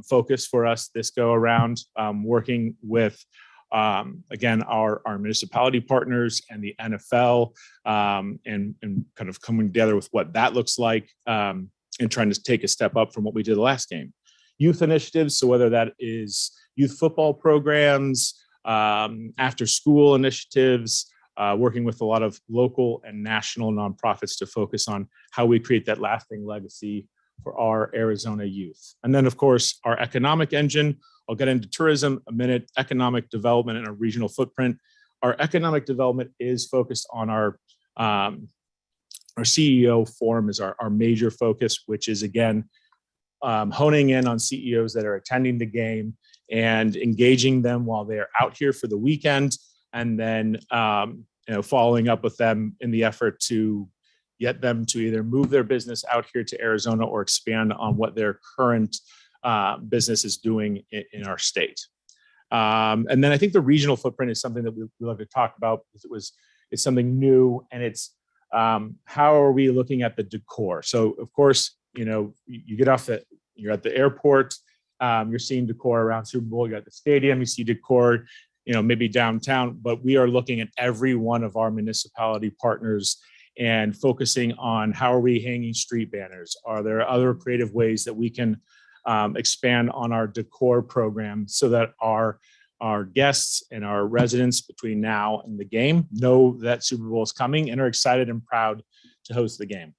H: focus for us this go around, working with again our municipality partners and the NFL, and kind of coming together with what that looks like, and trying to take a step up from what we did the last game. Youth initiatives, so whether that is youth football programs, after school initiatives, working with a lot of local and national nonprofits to focus on how we create that lasting legacy for our Arizona youth. And then, of course, our economic engine. I'll get into tourism a minute, economic development and our regional footprint. Our economic development is focused on our CEO forum is our major focus, which is, again, honing in on CEOs that are attending the game and engaging them while they're out here for the weekend, and then following up with them in the effort to get them to either move their business out here to Arizona or expand on what their current business is doing in our state. And then I think the regional footprint is something that we love to talk about because it's something new, and it's how are we looking at the decor? So of course, you get off you're at the airport, you're seeing decor around Super Bowl, you're at the stadium, you see decor, maybe downtown, but we are looking at every one of our municipality partners and focusing on how are we hanging street banners? Are there other creative ways that we can expand on our decor program so that our guests and our residents between now and the game know that Super Bowl is coming and are excited and proud to host the game.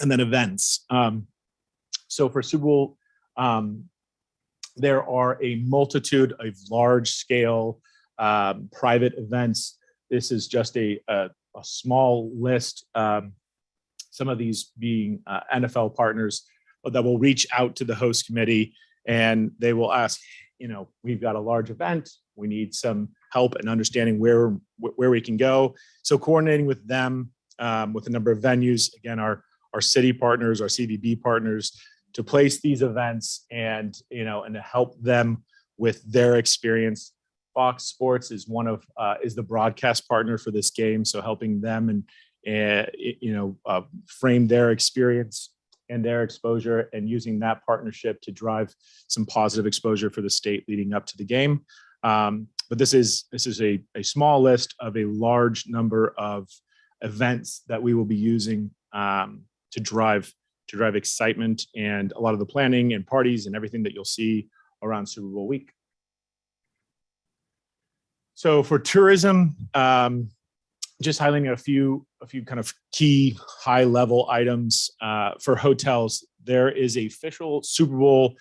H: And then events. So for Super Bowl, there are a multitude of large scale private events. This is just a small list, some of these being NFL partners that will reach out to the host committee and they will ask, we've got a large event, we need some help in understanding where we can go. So coordinating with them with a number of venues, again, our city partners, our CVB partners, to place these events and to help them with their experience. Fox Sports is is the broadcast partner for this game, so helping them and frame their experience and their exposure, and using that partnership to drive some positive exposure for the state leading up to the game. But this is a small list of a large number of events that we will be using to drive excitement and a lot of the planning and parties and everything that you'll see around Super Bowl week. So for tourism, just highlighting a few kind of key high level items. For hotels, there is a official Super Bowl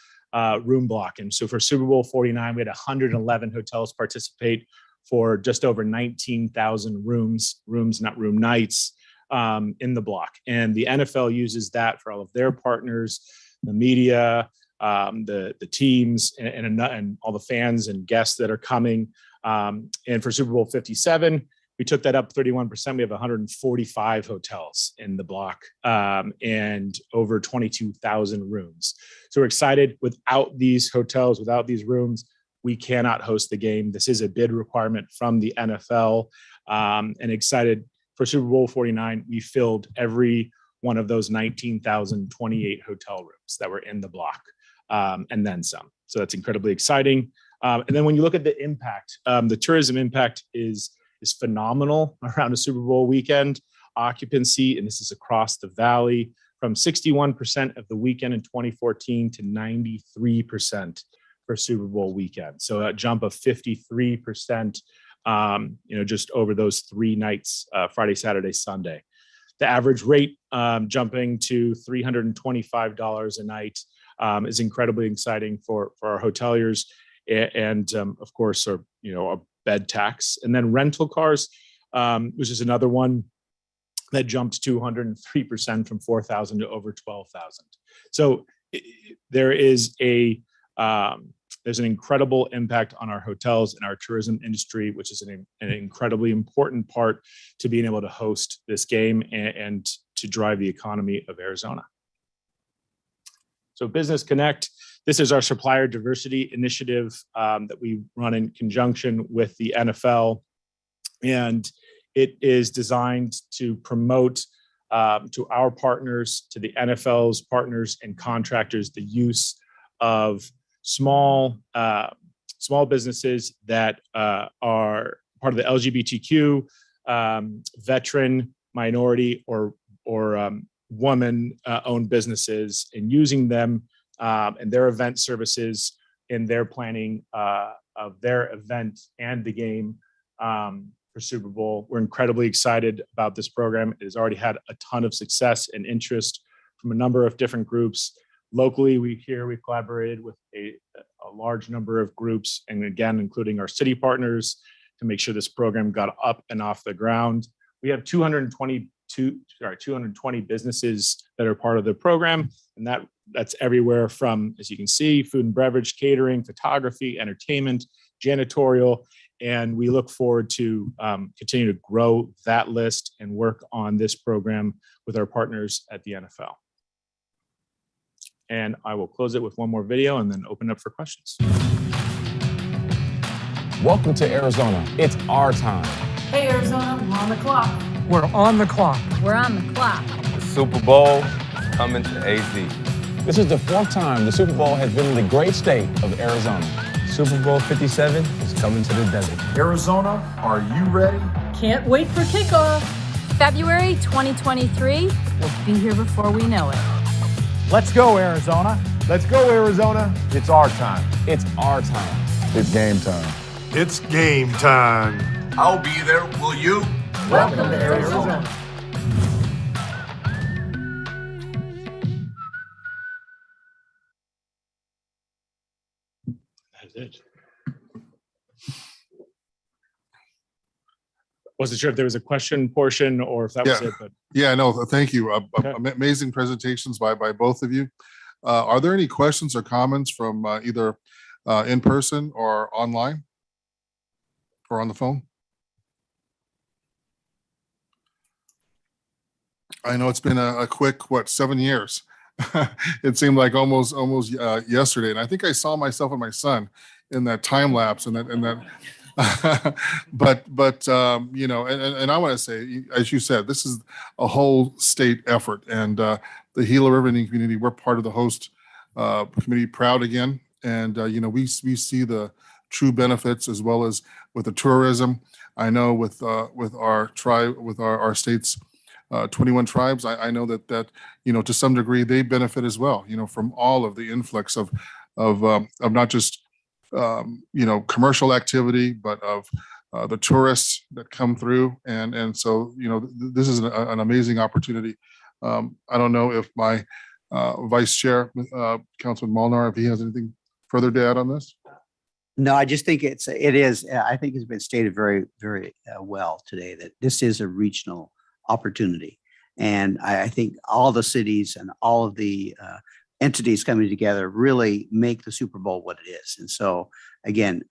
H: room block. And so for Super Bowl 49, we had 111 hotels participate for just over 19,000 rooms, not room nights, in the block. And the NFL uses that for all of their partners, the media, the teams, and all the fans and guests that are coming. And for Super Bowl 57, we took that up 31%. We have 145 hotels in the block and over 22,000 rooms. So we're excited. Without these hotels, without these rooms, we cannot host the game. This is a bid requirement from the NFL, and excited for Super Bowl 49. We filled every one of those 19,028 hotel rooms that were in the block, and then some. So that's incredibly exciting. And then when you look at the impact, the tourism impact is phenomenal around a Super Bowl weekend. Occupancy, and this is across the valley, from 61% of the weekend in 2014 to 93% for Super Bowl weekend. So a jump of 53%, just over those 3 nights, Friday, Saturday, Sunday. The average rate jumping to $325 a night is incredibly exciting for our hoteliers, and of course, a bed tax. And then rental cars, which is another one that jumped 203% from 4,000 to over 12,000. So there is there's an incredible impact on our hotels and our tourism industry, which is an incredibly important part to being able to host this game and to drive the economy of Arizona. So Business Connect, this is our supplier diversity initiative that we run in conjunction with the NFL. And it is designed to promote to our partners, to the NFL's partners and contractors, the use of small businesses that are part of the LGBTQ, veteran, minority, or woman-owned businesses, and using them and their event services in their planning of their event and the game for Super Bowl. We're incredibly excited about this program. It has already had a ton of success and interest from a number of different groups. Locally, we've collaborated with a large number of groups, and again, including our city partners, to make sure this program got up and off the ground. We have 220 businesses that are part of the program, and that's everywhere from, as you can see, food and beverage, catering, photography, entertainment, janitorial, and we look forward to continue to grow that list and work on this program with our partners at the NFL. And I will close it with one more video and then open up for questions.
I: Welcome to Arizona. It's our time.
F: Hey, Arizona, we're on the clock.
I: We're on the clock.
F: We're on the clock.
I: The Super Bowl is coming to AZ. This is the 4th time the Super Bowl has been in the great state of Arizona. Super Bowl 57 is coming to the desert.
P: Arizona, are you ready?
F: Can't wait for kickoff. February 2023. We'll be here before we know it.
P: Let's go, Arizona. Let's go, Arizona. It's our time.
I: It's our time. It's game time.
P: It's game time. I'll be there. Will you?
F: Welcome to Arizona.
H: That's it. Wasn't sure if there was a question portion or if that was it, but
A: Yeah, no, thank you.
H: Okay.
A: Amazing presentations by both of you. Are there any questions or comments from either in person or online or on the phone? I know it's been a quick, 7 years? It seemed like almost yesterday. And I think I saw myself and my son in that time lapse and that. but you know, and I want to say, as you said, this is a whole state effort, and the Gila River Indian community, we're part of the host committee, proud again, and you know, we see the true benefits as well as with the tourism. I know with our tribe, with our state's 21 tribes, I know that you know, to some degree they benefit as well, you know, from all of the influx of not just you know, commercial activity, but of the tourists that come through. And so, you know, this is an amazing opportunity. I don't know if my Vice Chair, Councilman Molnar, if he has anything further to add on this.
T: No, I just think it is, I think it's been stated very, very well today that this is a regional opportunity. And I think all the cities and all of the entities coming together really make the Super Bowl what it is. And so again,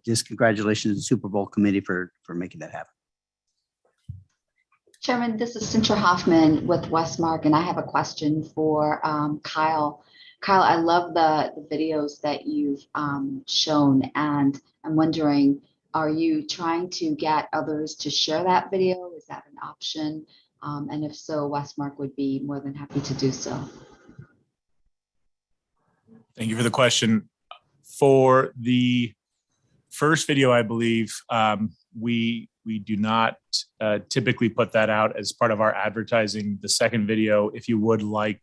T: just congratulations to the Super Bowl committee for making that happen.
S: Chairman, this is Cynthia Hoffman with Westmark, and I have a question for Kyle. Kyle, I love the videos that you've shown, and I'm wondering, are you trying to get others to share that video? Is that an option? And if so, Westmark would be more than happy to do so.
H: thank you for the question. For the first video, I believe we do not typically put that out as part of our advertising. The second video, if you would like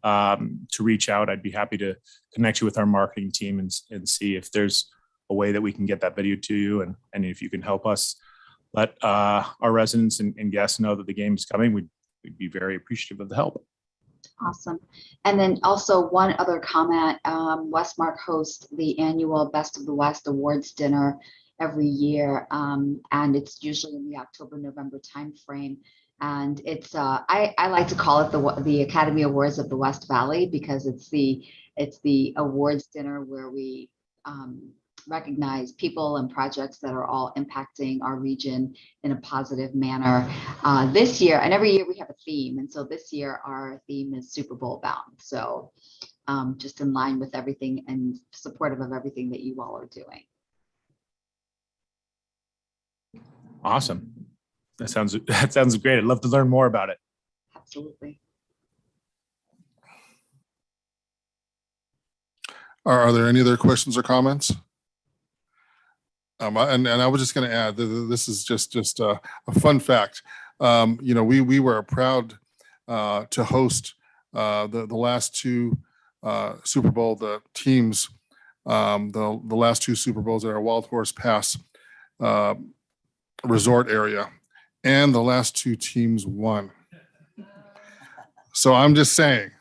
H: to reach out, I'd be happy to connect you with our marketing team and see if there's a way that we can get that video to you. And if you can help us let our residents and guests know that the game is coming, we'd be very appreciative of the help.
S: Awesome. And then also one other comment, Westmark hosts the annual Best of the West Awards dinner every year. And it's usually in the October-November timeframe. And it's, I like to call it the Academy Awards of the West Valley, because it's the awards dinner where we recognize people and projects that are all impacting our region in a positive manner. This year, and every year we have a theme. And so this year our theme is Super Bowl bound. So just in line with everything and supportive of everything that you all are doing.
H: Awesome. That sounds great. I'd love to learn more about it.
S: Absolutely.
A: Are there any other questions or comments? And I was just going to add that this is just a fun fact. You know, we were proud to host the last two Super Bowl. The teams the last two Super Bowls at our Wild Horse Pass resort area, and the last two teams won. So I'm just saying,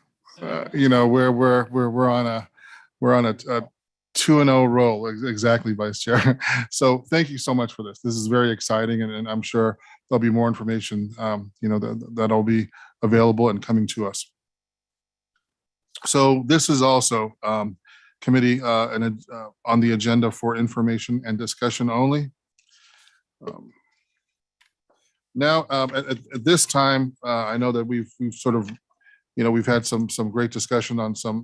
A: we're on a 2-0 roll. Exactly, Vice Chair. So thank you so much for this. This is very exciting, and I'm sure there'll be more information, that'll be available and coming to us. So this is also committee on the agenda for information and discussion only. Now, at this time, I know that we've sort of, we've had some great discussion on some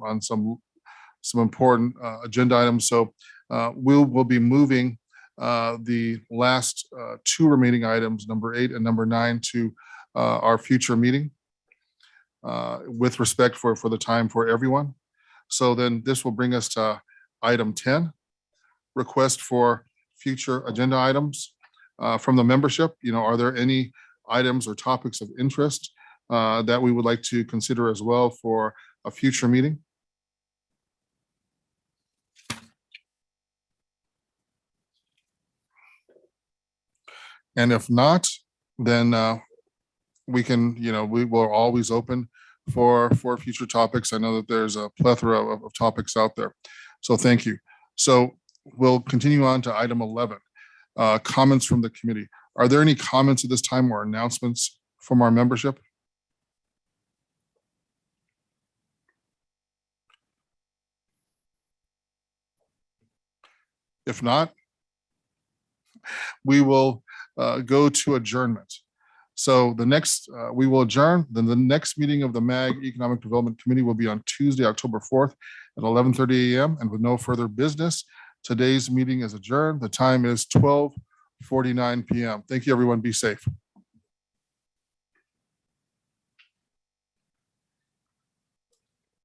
A: important agenda items. So we'll be moving the last two remaining items, number 8 and number 9, to our future meeting with respect for the time for everyone. So then this will bring us to item 10, request for future agenda items from the membership. Are there any items or topics of interest that we would like to consider as well for a future meeting? And if not, then we can, we will always open for future topics. I know that there's a plethora of topics out there. So thank you. So we'll continue on to item 11, comments from the committee. Are there any comments at this time or announcements from our membership? If not, we will go to adjournment. So the next, we will adjourn. Then the next meeting of the MAG Economic Development Committee will be on Tuesday, October 4th at 11:30 a.m. And with no further business, today's meeting is adjourned. The time is 12:49 p.m. Thank you, everyone. Be safe.